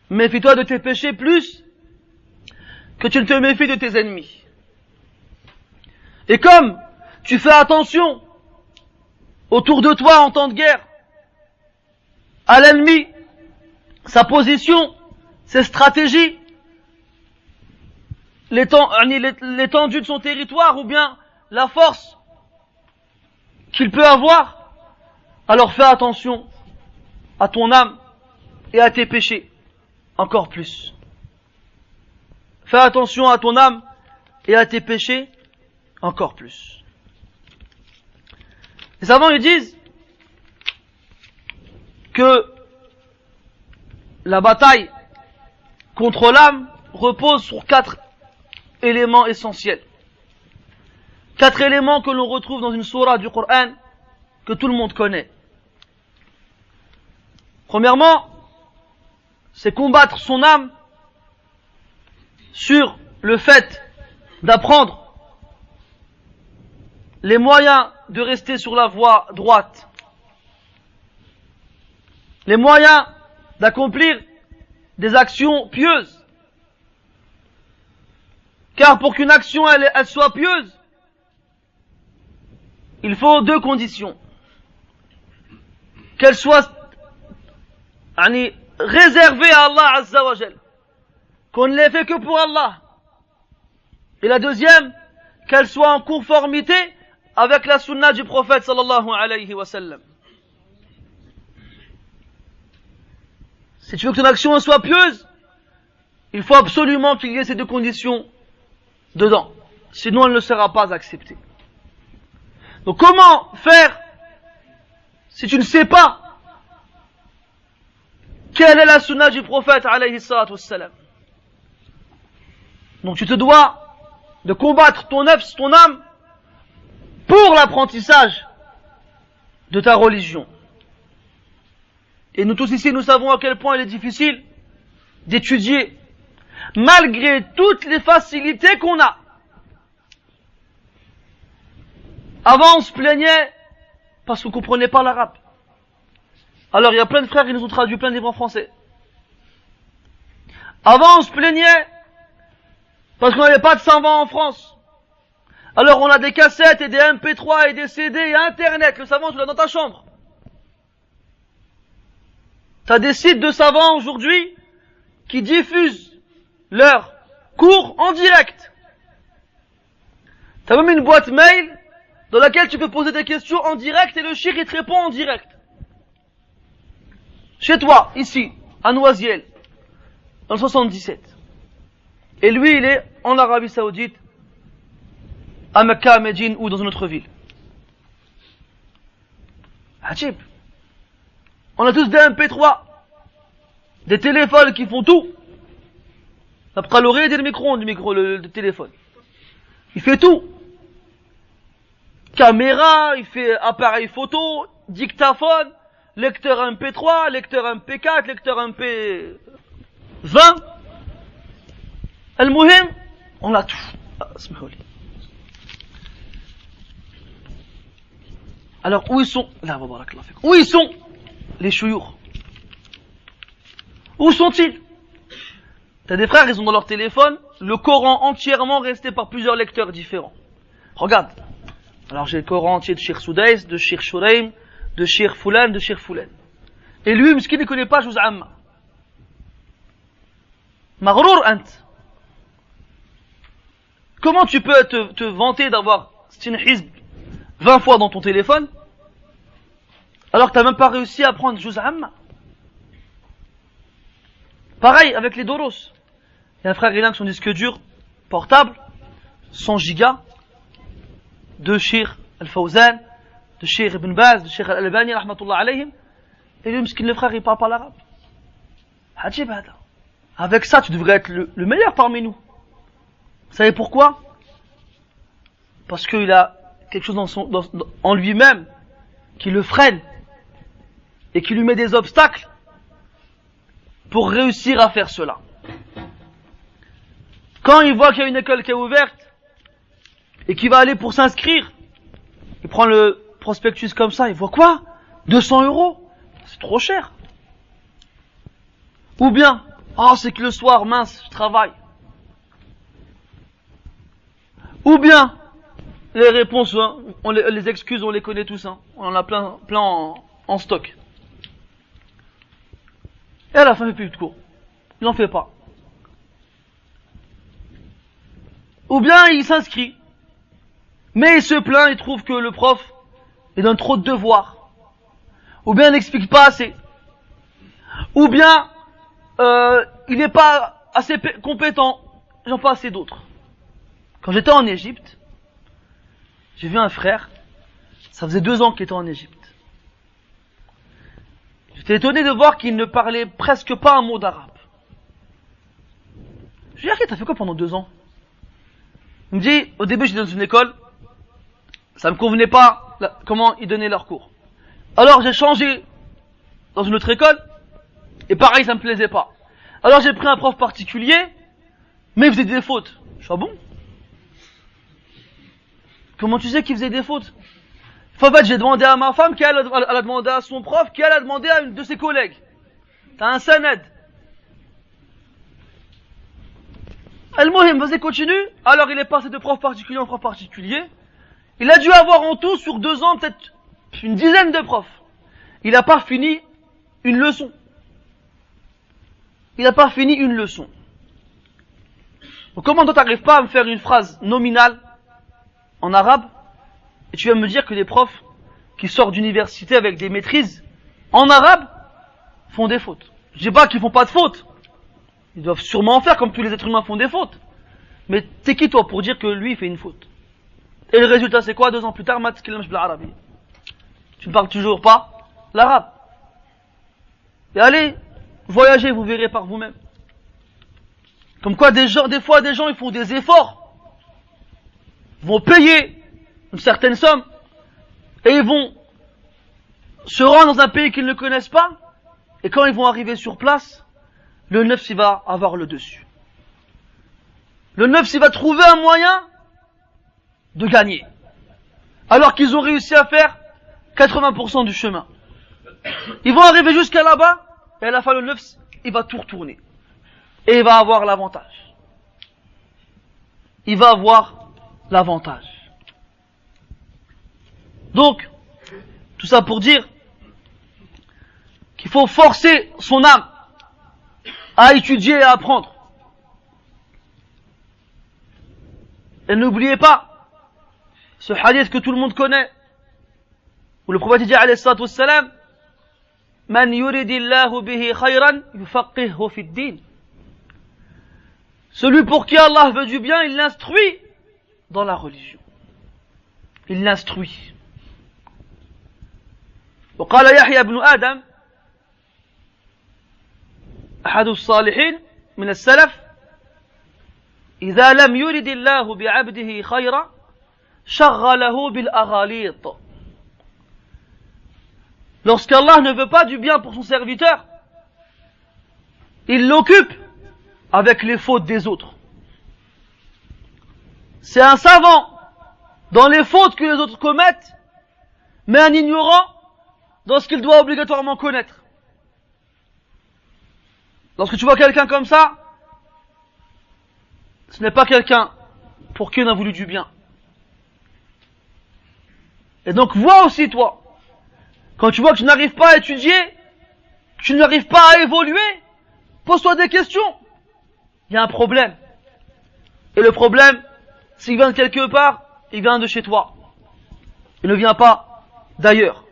Méfie-toi de tes péchés, plus que tu ne te méfies de tes ennemis. Et comme tu fais attention autour de toi en temps de guerre à l'ennemi, sa position, ses stratégies, l'étendue de son territoire ou bien la force qu'il peut avoir, alors fais attention à ton âme et à tes péchés encore plus. Fais attention à ton âme et à tes péchés encore plus. Les savants ils disent que la bataille contre l'âme repose sur 4 éléments essentiels. 4 éléments que l'on retrouve dans une sourate du Coran que tout le monde connaît. Premièrement, c'est combattre son âme sur le fait d'apprendre les moyens de rester sur la voie droite, les moyens d'accomplir des actions pieuses. Car pour qu'une action elle soit pieuse, il faut 2 conditions. Qu'elle soit réservée à Allah Azza wa Jal, qu'on ne l'ait fait que pour Allah. Et la deuxième, qu'elle soit en conformité avec la sunna du prophète sallallahu alayhi wa sallam. Si tu veux que ton action soit pieuse, il faut absolument qu'il y ait ces 2 conditions dedans. Sinon elle ne sera pas acceptée. Donc comment faire si tu ne sais pas quelle est la sunna du prophète alayhi salatu wassalam? Donc tu te dois de combattre ton nafs, ton âme, pour l'apprentissage de ta religion. Et nous tous ici, nous savons à quel point il est difficile d'étudier, malgré toutes les facilités qu'on a. Avant, on se plaignait parce qu'on ne comprenait pas l'arabe. Alors, il y a plein de frères qui nous ont traduit plein de livres en français. Avant, on se plaignait parce qu'on n'avait pas de savants en France. Alors, on a des cassettes et des MP3 et des CD et Internet. Le savant, tu l'as dans ta chambre. T'as des sites de savants aujourd'hui qui diffusent leurs cours en direct. T'as même une boîte mail dans laquelle tu peux poser des questions en direct et le cheikh il te répond en direct. Chez toi, ici, à Noisiel, dans le 77. Et lui, il est en Arabie Saoudite, à Mecca, à Médine ou dans une autre ville. Ajib. On a tous des MP3, des téléphones qui font tout. Après l'oreille et le micro-ondes, le téléphone. Il fait tout. Caméra, il fait appareil photo, dictaphone, lecteur MP3, lecteur MP4, lecteur MP20. Al-Muhim, on a tout. Alors, où ils sont? Là, où ils sont les chouyours? Où sont-ils? T'as des frères, ils ont dans leur téléphone le Coran entièrement resté par plusieurs lecteurs différents. Regarde. Alors j'ai le Coran entier de Cheikh Soudaïs, de Cheikh Shuraim, de Cheikh Foulan, de Cheikh Foulan. Et lui, miskin, il ne connaît pas Juz Amma. Maghrour ant. Comment tu peux te vanter d'avoir Stin Hizb 20 fois dans ton téléphone, alors que tu n'as même pas réussi à prendre Juz Amma? Pareil avec les Doros. Il y a un frère, il a son disque dur portable, 100 gigas, de Cheikh Al-Fawzan, de Cheikh Ibn Baz, de Cheikh Al-Albani, rahmatullah alayhim. Et lui, miskin, le frère, il parle pas l'arabe. Hajib hada. Avec ça, tu devrais être le meilleur parmi nous. Vous savez pourquoi? Parce qu'il a quelque chose en lui-même qui le freine et qui lui met des obstacles pour réussir à faire cela. Quand il voit qu'il y a une école qui est ouverte et qu'il va aller pour s'inscrire, il prend le prospectus comme ça, il voit quoi? 200 €? C'est trop cher. Ou bien, c'est que le soir, mince, je travaille. Ou bien, les réponses, les excuses, on les connaît tous, hein. On en a plein en stock. Et à la fin, il ne fait plus de cours. Il n'en fait pas. Ou bien, il s'inscrit. Mais il se plaint, il trouve que le prof, il donne trop de devoirs. Ou bien, il n'explique pas assez. Ou bien, il n'est pas assez compétent. J'en passe assez d'autres. Quand j'étais en Égypte, j'ai vu un frère, ça faisait 2 ans qu'il était en Égypte. J'étais étonné de voir qu'il ne parlait presque pas un mot d'arabe. Je lui ai dit, t'as fait quoi pendant 2 ans? Il me dit, au début j'étais dans une école, ça me convenait pas comment ils donnaient leurs cours. Alors j'ai changé dans une autre école, et pareil ça me plaisait pas. Alors j'ai pris un prof particulier, mais il faisait des fautes. Je suis bon? Comment tu sais qu'il faisait des fautes? En fait, j'ai demandé à ma femme, elle a demandé à son prof, elle a demandé à une de ses collègues. T'as un sanad. Al-Muhim, vas-y, continue. Alors il est passé de prof particulier en prof particulier. Il a dû avoir en tout, sur 2 ans, peut-être une dizaine de profs. Il n'a pas fini une leçon. Il n'a pas fini une leçon. Donc comment toi t'arrives pas à me faire une phrase nominale en arabe, et tu vas me dire que les profs qui sortent d'université avec des maîtrises en arabe font des fautes? Je dis pas qu'ils font pas de fautes. Ils doivent sûrement en faire, comme tous les êtres humains font des fautes. Mais t'es qui toi pour dire que lui il fait une faute? Et le résultat c'est quoi? 2 ans plus tard, tu ne parles toujours pas l'arabe. Et allez, voyagez, vous verrez par vous-même. Comme quoi des fois des gens ils font des efforts, vont payer une certaine somme, et ils vont se rendre dans un pays qu'ils ne connaissent pas, et quand ils vont arriver sur place, le neuf il va avoir le dessus. Le neuf il va trouver un moyen de gagner, alors qu'ils ont réussi à faire 80% du chemin. Ils vont arriver jusqu'à là-bas, et à la fin le neuf il va tout retourner, et il va avoir l'avantage. Il va avoir l'avantage. Donc, tout ça pour dire qu'il faut forcer son âme à étudier et à apprendre. Et n'oubliez pas ce hadith que tout le monde connaît, où le prophète dit alayhi salatu wassalam, Man yuridillahu bihi khayran yufaqqihhu fid din. Celui pour qui Allah veut du bien, il l'instruit dans la religion. Il l'instruit. وقال يحيى بن آدم أحد الصالحين من السلف إذا لم يرد الله بعبده خيرا شغله بالأغاليط. Lorsqu'Allah ne veut pas du bien pour son serviteur, il l'occupe avec les fautes des autres. C'est un savant dans les fautes que les autres commettent, mais un ignorant dans ce qu'il doit obligatoirement connaître. Lorsque tu vois quelqu'un comme ça, ce n'est pas quelqu'un pour qui on a voulu du bien. Et donc vois aussi toi, quand tu vois que tu n'arrives pas à étudier, que tu n'arrives pas à évoluer, pose-toi des questions. Il y a un problème. Et le problème, s'il vient de quelque part, il vient de chez toi. Il ne vient pas d'ailleurs.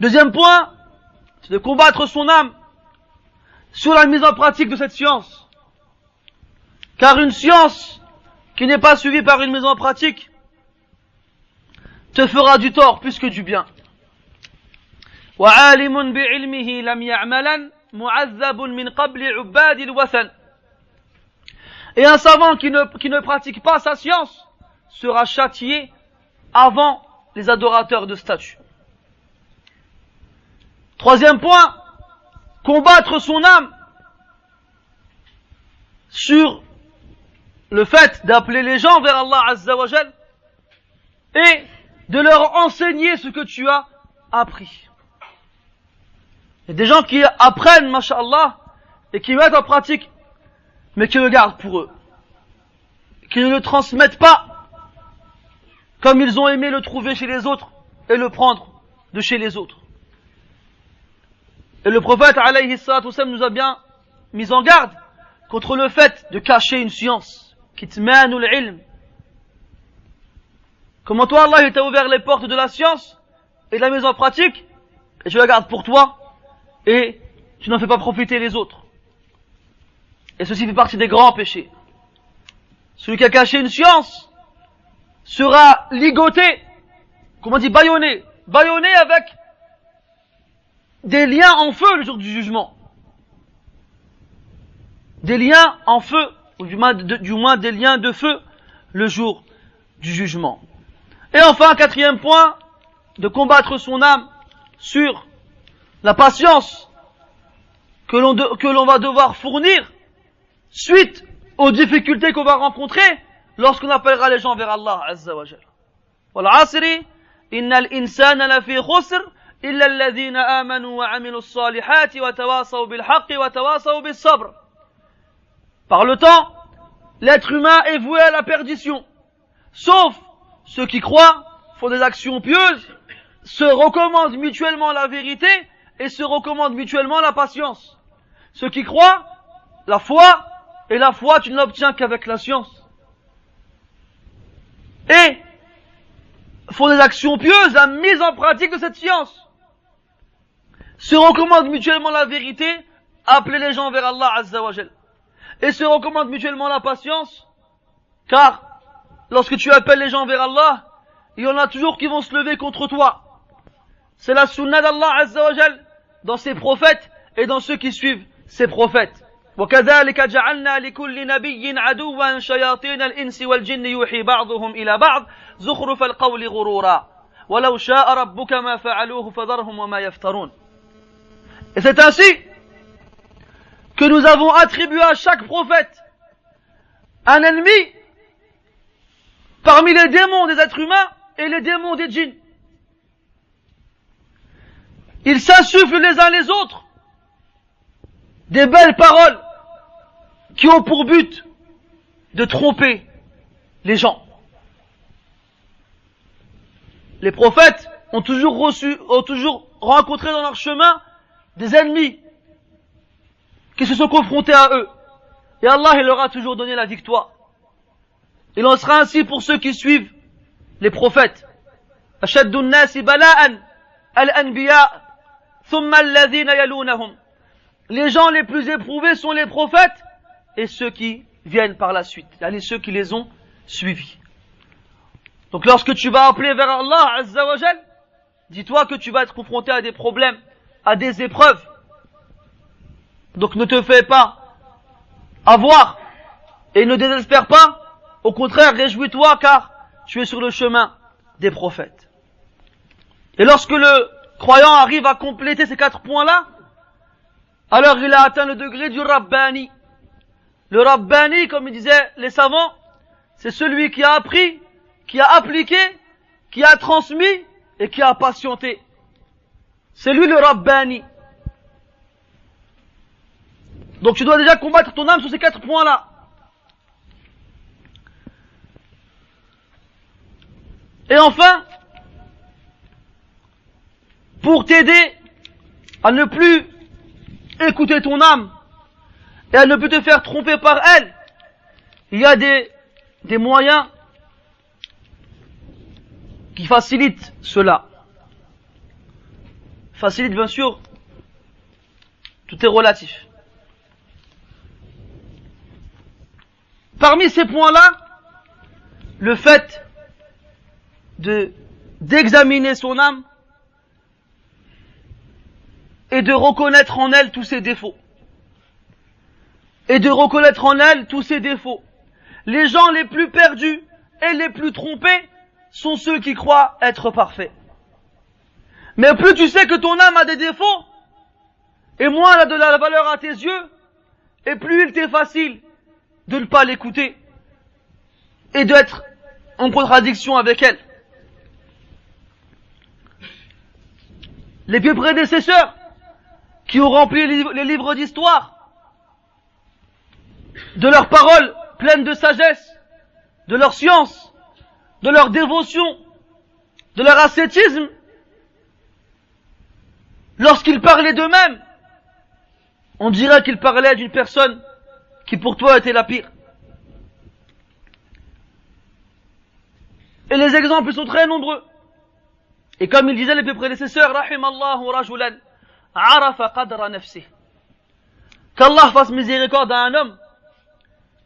Deuxième point, c'est de combattre son âme sur la mise en pratique de cette science. Car une science qui n'est pas suivie par une mise en pratique te fera du tort plus que du bien. وعالم بعلمه لم يعملا معذب من قبل عباد الوثن. Et un savant qui ne pratique pas sa science sera châtié avant les adorateurs de statues. Troisième point, combattre son âme sur le fait d'appeler les gens vers Allah Azza wa Jal et de leur enseigner ce que tu as appris. Il y a des gens qui apprennent, masha'Allah, et qui mettent en pratique, mais qui le gardent pour eux. Qui ne le transmettent pas comme ils ont aimé le trouver chez les autres et le prendre de chez les autres. Et le prophète, alayhi salatu wassalam, nous a bien mis en garde contre le fait de cacher une science. Kitmanul ilm. Comment toi, Allah, il t'a ouvert les portes de la science et de la mise en pratique, et tu la gardes pour toi, et tu n'en fais pas profiter les autres. Et ceci fait partie des grands péchés. Celui qui a caché une science sera ligoté, comment on dit, bâillonné avec des liens en feu le jour du jugement. Des liens en feu, ou du moins des liens de feu le jour du jugement. Et enfin, quatrième point, de combattre son âme sur la patience que l'on va devoir fournir suite aux difficultés qu'on va rencontrer lorsqu'on appellera les gens vers Allah Azza wa Jal. Wal asri, innal insana lafi khusr, illa alladhina amanu wa amilu s-salihati wa tawasaw bil haqqi wa tawasaw bis sabr. Par le temps, l'être humain est voué à la perdition, sauf ceux qui croient, font des actions pieuses, se recommandent mutuellement la vérité et se recommandent mutuellement la patience. Ceux qui croient, la foi, et la foi tu ne l'obtiens qu'avec la science. Et font des actions pieuses, la mise en pratique de cette science. Se recommandent mutuellement la vérité, appeler les gens vers Allah Azza wa Jal. Et se recommandent mutuellement la patience, car lorsque tu appelles les gens vers Allah, il y en a toujours qui vont se lever contre toi. C'est la sunna d'Allah Azza wa Jal dans ses prophètes et dans ceux qui suivent ses prophètes. وكذلك جعلنا لكل نبي عدوا شياطين الإنس والجن يوحي بعضهم إلى بعض زخرف القول غرورا ولو شاء ربك ما فعلوه فذرهم وما يفترون. Et c'est ainsi que nous avons attribué à chaque prophète un ennemi parmi les démons des êtres humains et les démons des djinns. Ils s'insufflent les uns les autres des belles paroles qui ont pour but de tromper les gens. Les prophètes ont toujours rencontré dans leur chemin des ennemis qui se sont confrontés à eux. Et Allah, il leur a toujours donné la victoire. Il en sera ainsi pour ceux qui suivent les prophètes. أشد الناس بلاء الأنبياء ثم الذين يلونهم. Les gens les plus éprouvés sont les prophètes et ceux qui viennent par la suite, c'est-à-dire ceux qui les ont suivis. Donc lorsque tu vas appeler vers Allah Azza wa Jal, dis-toi que tu vas être confronté à des problèmes, à des épreuves. Donc ne te fais pas avoir et ne désespère pas. Au contraire, réjouis-toi car tu es sur le chemin des prophètes. Et lorsque le croyant arrive à compléter ces 4 points-là, alors il a atteint le degré du Rabbani. Le Rabbani, comme disaient les savants, c'est celui qui a appris, qui a appliqué, qui a transmis et qui a patienté. C'est lui le Rabbani. Donc tu dois déjà combattre ton âme sur ces 4 points-là. Et enfin, pour t'aider à ne plus écouter ton âme et à ne plus te faire tromper par elle, il y a des moyens qui facilitent cela. Facilite bien sûr, tout est relatif. Parmi ces points-là, le fait d'examiner son âme et de reconnaître en elle tous ses défauts. Et de reconnaître en elle tous ses défauts. Les gens les plus perdus et les plus trompés sont ceux qui croient être parfaits. Mais plus tu sais que ton âme a des défauts, et moins elle a de la valeur à tes yeux, et plus il t'est facile de ne pas l'écouter et d'être en contradiction avec elle. Les vieux prédécesseurs qui ont rempli les livres d'histoire de leurs paroles pleines de sagesse, de leur science, de leur dévotion, de leur ascétisme, lorsqu'ils parlaient d'eux-mêmes, on dirait qu'ils parlaient d'une personne qui pour toi était la pire. Et les exemples sont très nombreux. Et comme il disait les prédécesseurs, rahimallahu rajulan, arafa qadra nafsih. Qu'Allah fasse miséricorde à un homme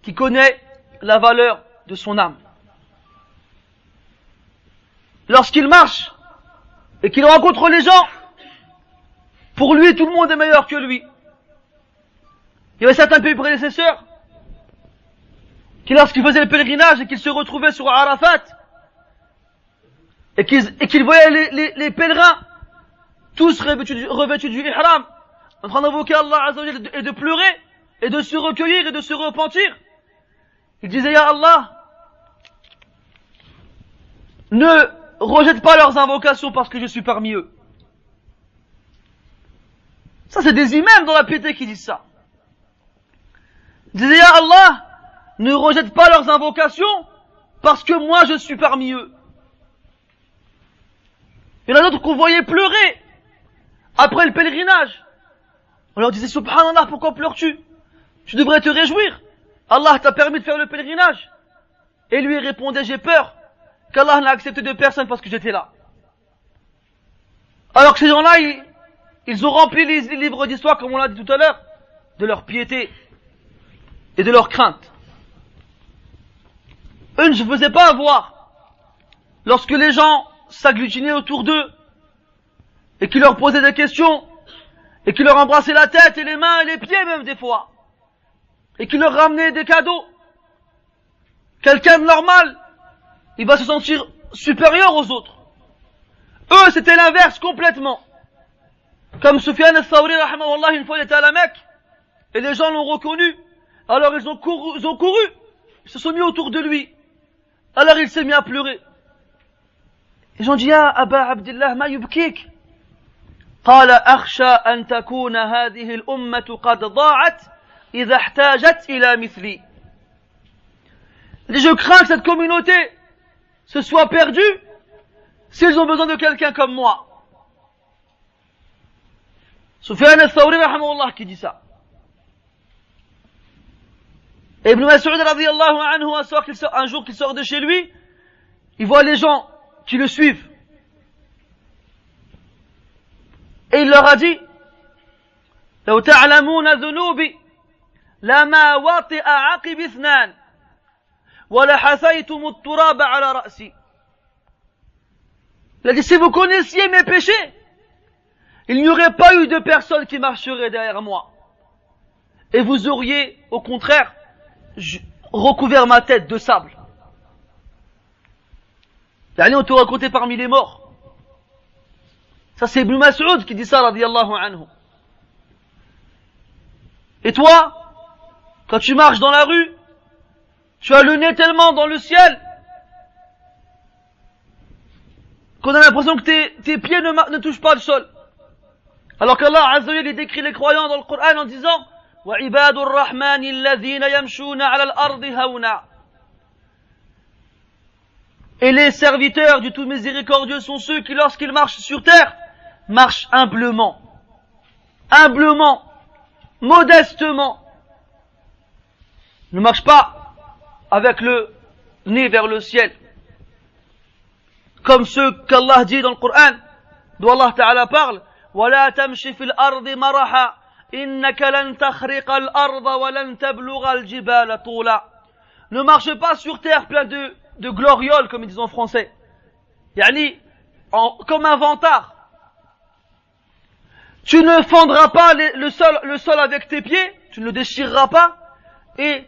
qui connaît la valeur de son âme. Lorsqu'il marche et qu'il rencontre les gens, pour lui tout le monde est meilleur que lui. Il y avait certains prédécesseurs qui lorsqu'ils faisaient le pèlerinage et qu'ils se retrouvaient sur Arafat et qu'ils voyaient les pèlerins tous revêtus du ihram en train d'invoquer Allah Azza wa Jalla et de pleurer et de se recueillir et de se repentir, ils disaient Ya Allah, ne rejette pas leurs invocations parce que je suis parmi eux. Ça c'est des imams dans la piété qui disent ça. Ils disaient Ya Allah, ne rejette pas leurs invocations parce que moi je suis parmi eux. Il y en a d'autres qu'on voyait pleurer après le pèlerinage. On leur disait Subhanallah, pourquoi pleures-tu? Tu devrais te réjouir. Allah t'a permis de faire le pèlerinage. Et lui répondait j'ai peur qu'Allah n'a accepté de personne parce que j'étais là. Alors que ces gens-là, ils ont rempli les livres d'histoire, comme on l'a dit tout à l'heure, de leur piété et de leur crainte. Eux ne se faisaient pas avoir lorsque les gens s'agglutinaient autour d'eux et qui leur posaient des questions et qui leur embrassaient la tête et les mains et les pieds même des fois et qui leur ramenaient des cadeaux. Quelqu'un de normal, il va se sentir supérieur aux autres. Eux, c'était l'inverse complètement. Comme Sufyan al-Thawri, rahimahullah, une fois il était à la Mecque et les gens l'ont reconnu. Alors ils ont couru, ils se sont mis autour de lui. Alors il s'est mis à pleurer. Ils ont dit Ya Aba Abdillah, ma yubkik? قال أخشى أن تكون هذه الأمة قد ضاعت إذا احتاجت إلى مثلي. Je crains que cette communauté se soit perdue s'ils ont besoin de quelqu'un comme moi. Sufyan al-Thawri rahimahullah qui dit ça. Et Ibn Mas'ud radiyallahu anhu, un jour qu'il sort de chez lui, il voit les gens qui le suivent. Et il leur a dit لو تعلمون ذنوبي لما وطئ عقب اثنان ولحثيتم التراب على رأسي. Il a dit si vous connaissiez mes péchés, il n'y aurait pas eu de personne qui marcherait derrière moi. Et vous auriez, au contraire, recouvert ma tête de sable. On te racontait parmi les morts. Ça c'est Ibn Mas'ud qui dit ça radiyallahu anhu. Et toi, quand tu marches dans la rue, tu as le nez tellement dans le ciel qu'on a l'impression que tes pieds ne touchent pas le sol. Alors qu'Allah Azza wa Jalla décrit les croyants dans le Coran en disant وعباد الرحمن الذين يمشون على الأرض هونا. Et les serviteurs du tout miséricordieux sont ceux qui, lorsqu'ils marchent sur terre, marchent humblement, modestement. Ne marchent pas avec le nez vers le ciel. Comme ceux qu'Allah dit dans le Coran, d'où Allah Ta'ala parle, وَلَا تَمْشِ فِي الْأَرْضِ مَرَحًا إِنَّكَ لَن تَخْرِقَ الْأَرْضَ وَلَن تَبْلُغَ الْجِبَالَ طُولًا. Ne marche pas sur terre plein de glorioles, comme ils disent en français. Yani, comme un vantard. Tu ne fendras pas le sol avec tes pieds, tu ne le déchireras pas, et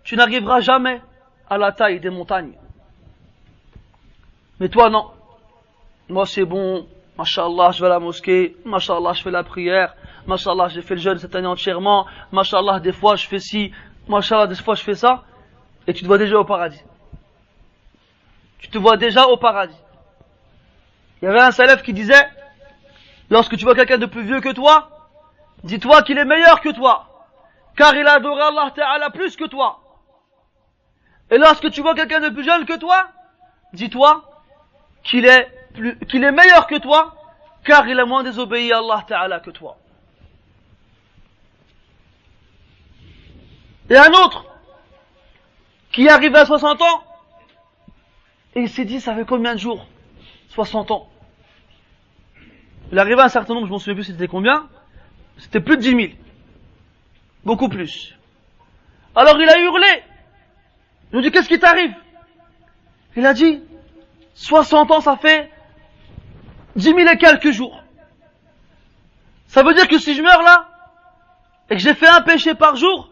tu n'arriveras jamais à la taille des montagnes. Mais toi, non. Moi, c'est bon. Masha'Allah, je vais à la mosquée. Masha'Allah, je fais la prière. Masha'Allah, j'ai fait le jeûne cette année entièrement. Masha'Allah, des fois, je fais ci. Masha'Allah, des fois, je fais ça. Et tu te vois déjà au paradis. Tu te vois déjà au paradis. Il y avait un salaf qui disait, lorsque tu vois quelqu'un de plus vieux que toi, dis-toi qu'il est meilleur que toi. Car il a adoré Allah Ta'ala plus que toi. Et lorsque tu vois quelqu'un de plus jeune que toi, dis-toi qu'il est meilleur que toi, car il a moins désobéi à Allah Ta'ala que toi. Et un autre, qui est arrivé à 60 ans, et il s'est dit, ça fait combien de jours? 60 ans. Il est arrivé à un certain nombre, je m'en souviens plus c'était combien, c'était plus de 10 000. Beaucoup plus. Alors il a hurlé. Il nous dit, qu'est-ce qui t'arrive? Il a dit, 60 ans, ça fait 10 000 et quelques jours. Ça veut dire que si je meurs là, et que j'ai fait un péché par jour,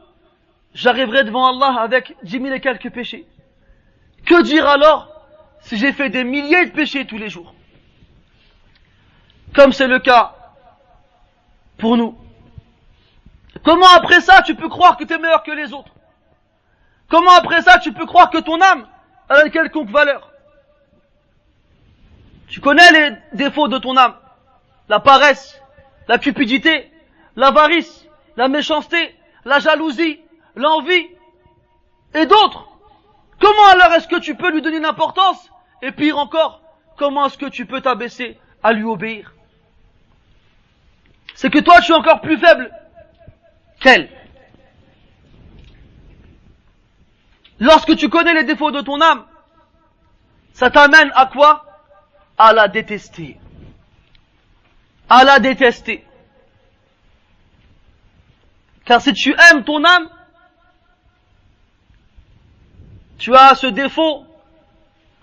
j'arriverai devant Allah avec 10 000 et quelques péchés. Que dire alors si j'ai fait des milliers de péchés tous les jours? Comme c'est le cas pour nous. Comment après ça tu peux croire que tu es meilleur que les autres? Comment après ça tu peux croire que ton âme a une quelconque valeur? Tu connais les défauts de ton âme. La paresse, la cupidité, l'avarice, la méchanceté, la jalousie, l'envie et d'autres. Comment alors est-ce que tu peux lui donner une importance? Et pire encore, comment est-ce que tu peux t'abaisser à lui obéir? C'est que toi tu es encore plus faible qu'elle. Lorsque tu connais les défauts de ton âme, ça t'amène à quoi? À la détester. À la détester. Car si tu aimes ton âme, tu as ce défaut,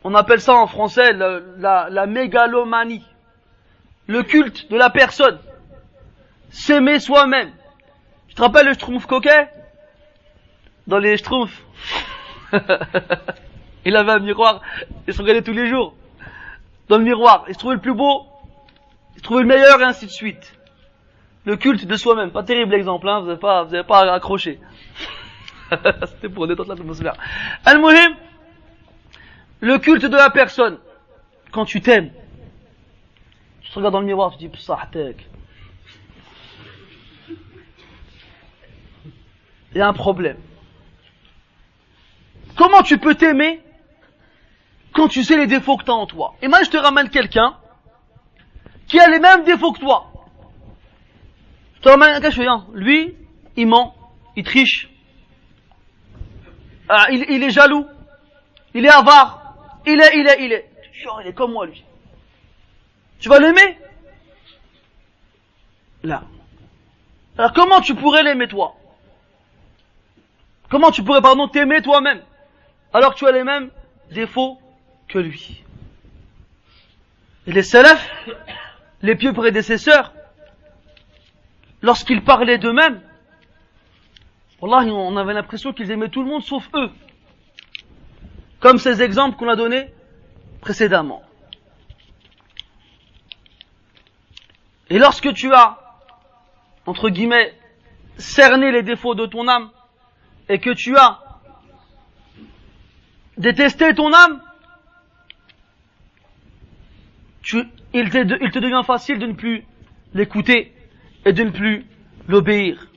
on appelle ça en français la mégalomanie, le culte de la personne, s'aimer soi-même. Tu te rappelles le Schtroumpf coquet? Dans les Schtroumpfs, il avait un miroir, il se regardait tous les jours dans le miroir, il se trouvait le plus beau, il se trouvait le meilleur et ainsi de suite. Le culte de soi-même, pas terrible exemple, hein, vous avez pas accroché. C'était pour détendre l'atmosphère. Al-Muhim, le culte de la personne. Quand tu t'aimes, tu te regardes dans le miroir, tu te dis, Psahtek. Il y a un problème. Comment tu peux t'aimer quand tu sais les défauts que tu as en toi? Et moi, je te ramène quelqu'un qui a les mêmes défauts que toi. Je te ramène quelqu'un, lui, il ment, il triche. Il est jaloux, il est avare, il est. Genre, il est comme moi, lui. Tu vas l'aimer? Là. Alors comment tu pourrais l'aimer, toi? Comment tu pourrais, t'aimer toi-même, alors que tu as les mêmes défauts que lui? Et les salafs, les pieux prédécesseurs, lorsqu'ils parlaient d'eux-mêmes, Wallahi, on avait l'impression qu'ils aimaient tout le monde sauf eux. Comme ces exemples qu'on a donnés précédemment. Et lorsque tu as, entre guillemets, cerné les défauts de ton âme, et que tu as détesté ton âme, il te devient facile de ne plus l'écouter et de ne plus l'obéir.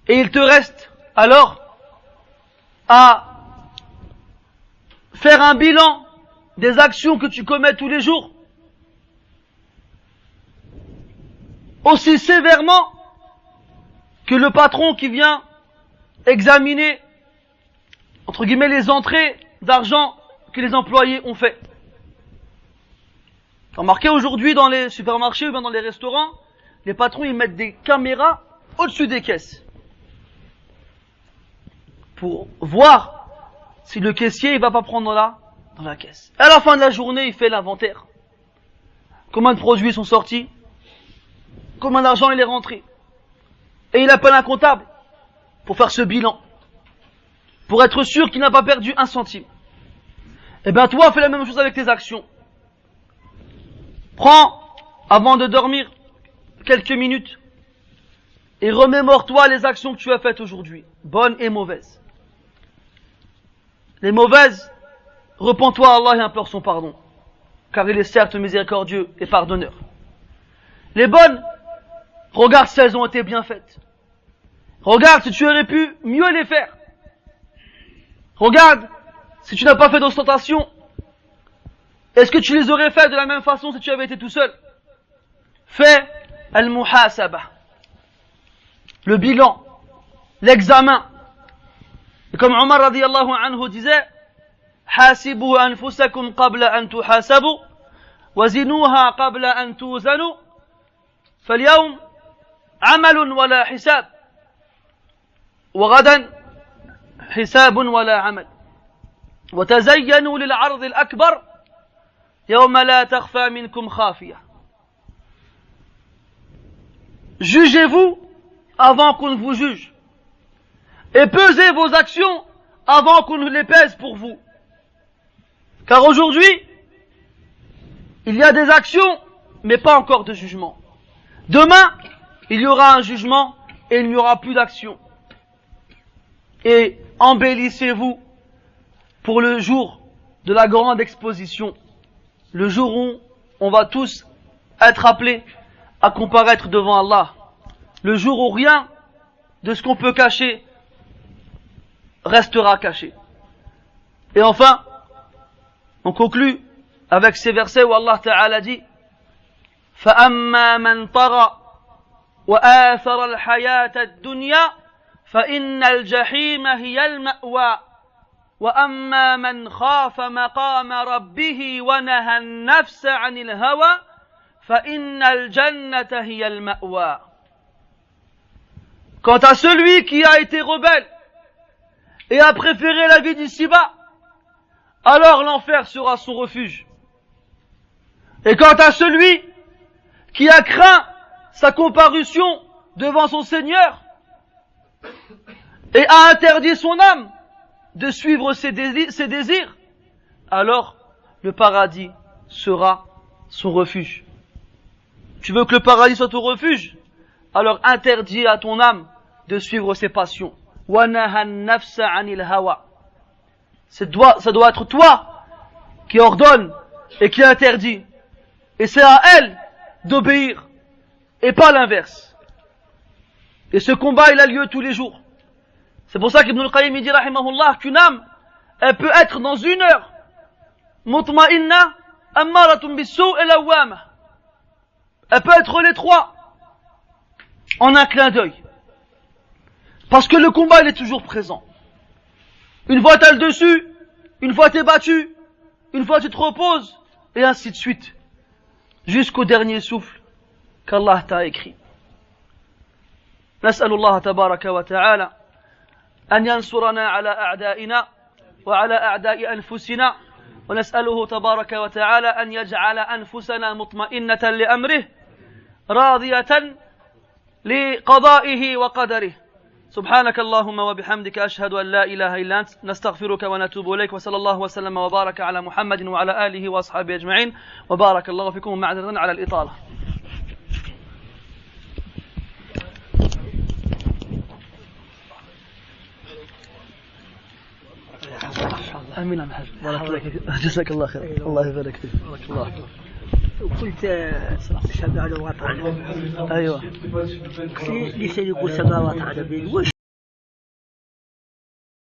Et il te reste alors à faire un bilan des actions que tu commets tous les jours, aussi sévèrement que le patron qui vient examiner, entre guillemets, les entrées d'argent que les employés ont fait. Remarquez aujourd'hui dans les supermarchés ou bien dans les restaurants, les patrons ils mettent des caméras au-dessus des caisses pour voir si le caissier il va pas prendre dans la caisse. À la fin de la journée, il fait l'inventaire. Combien de produits sont sortis? Combien d'argent il est rentré? Et il appelle un comptable pour faire ce bilan, pour être sûr qu'il n'a pas perdu un centime. Eh bien toi, fais la même chose avec tes actions. Prends, avant de dormir, quelques minutes et remémore-toi les actions que tu as faites aujourd'hui, bonnes et mauvaises. Les mauvaises, repens-toi à Allah et implore son pardon, car il est certes miséricordieux et pardonneur. Les bonnes, regarde si elles ont été bien faites. Regarde si tu aurais pu mieux les faire. Regarde si tu n'as pas fait d'ostentation. Est-ce que tu les aurais fait de la même façon si tu avais été tout seul? Fais al-muhasaba, le bilan, l'examen. Et comme Omar radiyallahu anhu disait, hasibu anfusakum qabla an tuhasabu, wazinuha qabla an tuzanu, falyawm amalun wala hisab, wa gadan hisabun wala amal. وتزينوا للعرض الأكبر يوم لا تخفى منكم خافية. Jugez-vous avant qu'on ne vous juge. Et pesez vos actions avant qu'on ne les pèse pour vous. Car aujourd'hui, il y a des actions, mais pas encore de jugement. Demain, il y aura un jugement et il n'y aura plus d'action. Et embellissez-vous pour le jour de la grande exposition, le jour où on va tous être appelés à comparaître devant Allah, le jour où rien de ce qu'on peut cacher restera caché. Et enfin, on conclut avec ces versets où Allah Ta'ala dit فَأَمَّا مَنْ طَغَى وَآثَرَ الْحَيَاةَ الدُّنْيَا فَإِنَّ الْجَحِيمَ هِيَ الْمَأْوَى وَأَمَّا مَنْ خَافَ مَقَامَ رَبِّهِ وَنَهَى النَّفْسَ عَنِ الْهَوَى فَإِنَّ الْجَنَّةَ هِيَ الْمَأْوَى. Quant à celui qui a été rebelle et a préféré la vie d'ici-bas, alors l'enfer sera son refuge. Et quant à celui qui a craint sa comparution devant son Seigneur et a interdit son âme de suivre ses désirs, alors le paradis sera son refuge. Tu veux que le paradis soit ton refuge? Alors interdis à ton âme de suivre ses passions. وَنَهَى النَّفْسَ عَنِ الْهَوَى. Ça doit être toi qui ordonne et qui interdit. Et c'est à elle d'obéir et pas l'inverse. Et ce combat il a lieu tous les jours. C'est pour ça qu'Ibn al-Qayyim dit rahimahullah qu'une âme elle peut être dans une heure mutma'inna ammaratun bis-sou' et lawwama. Elle peut être les trois en un clin d'œil. Parce que le combat il est toujours présent. Une fois t'as le dessus, une fois t'es battu, une fois tu te reposes, et ainsi de suite. Jusqu'au dernier souffle qu'Allah t'a écrit. نسأل الله تبارك وتعالى أن ينصرنا على أعدائنا وعلى أعداء أنفسنا ونسأله تبارك وتعالى أن يجعل أنفسنا مطمئنة لأمره راضية لقضائه وقدره. سبحانك اللهم وبحمدك أشهد أن لا إله إلا أنت نستغفرك ونتوب إليك وصلى الله وسلم وبارك على محمد وعلى آله وأصحابه أجمعين وبارك الله فيكم ومعذرة على الإطالة. امين يا محمد بارك الله فيك جزاك الله خير الله يبارك فيك بارك الله فيك. قلت سبع لغات عربية. ايوه ليس يقول سبع لغات عربية.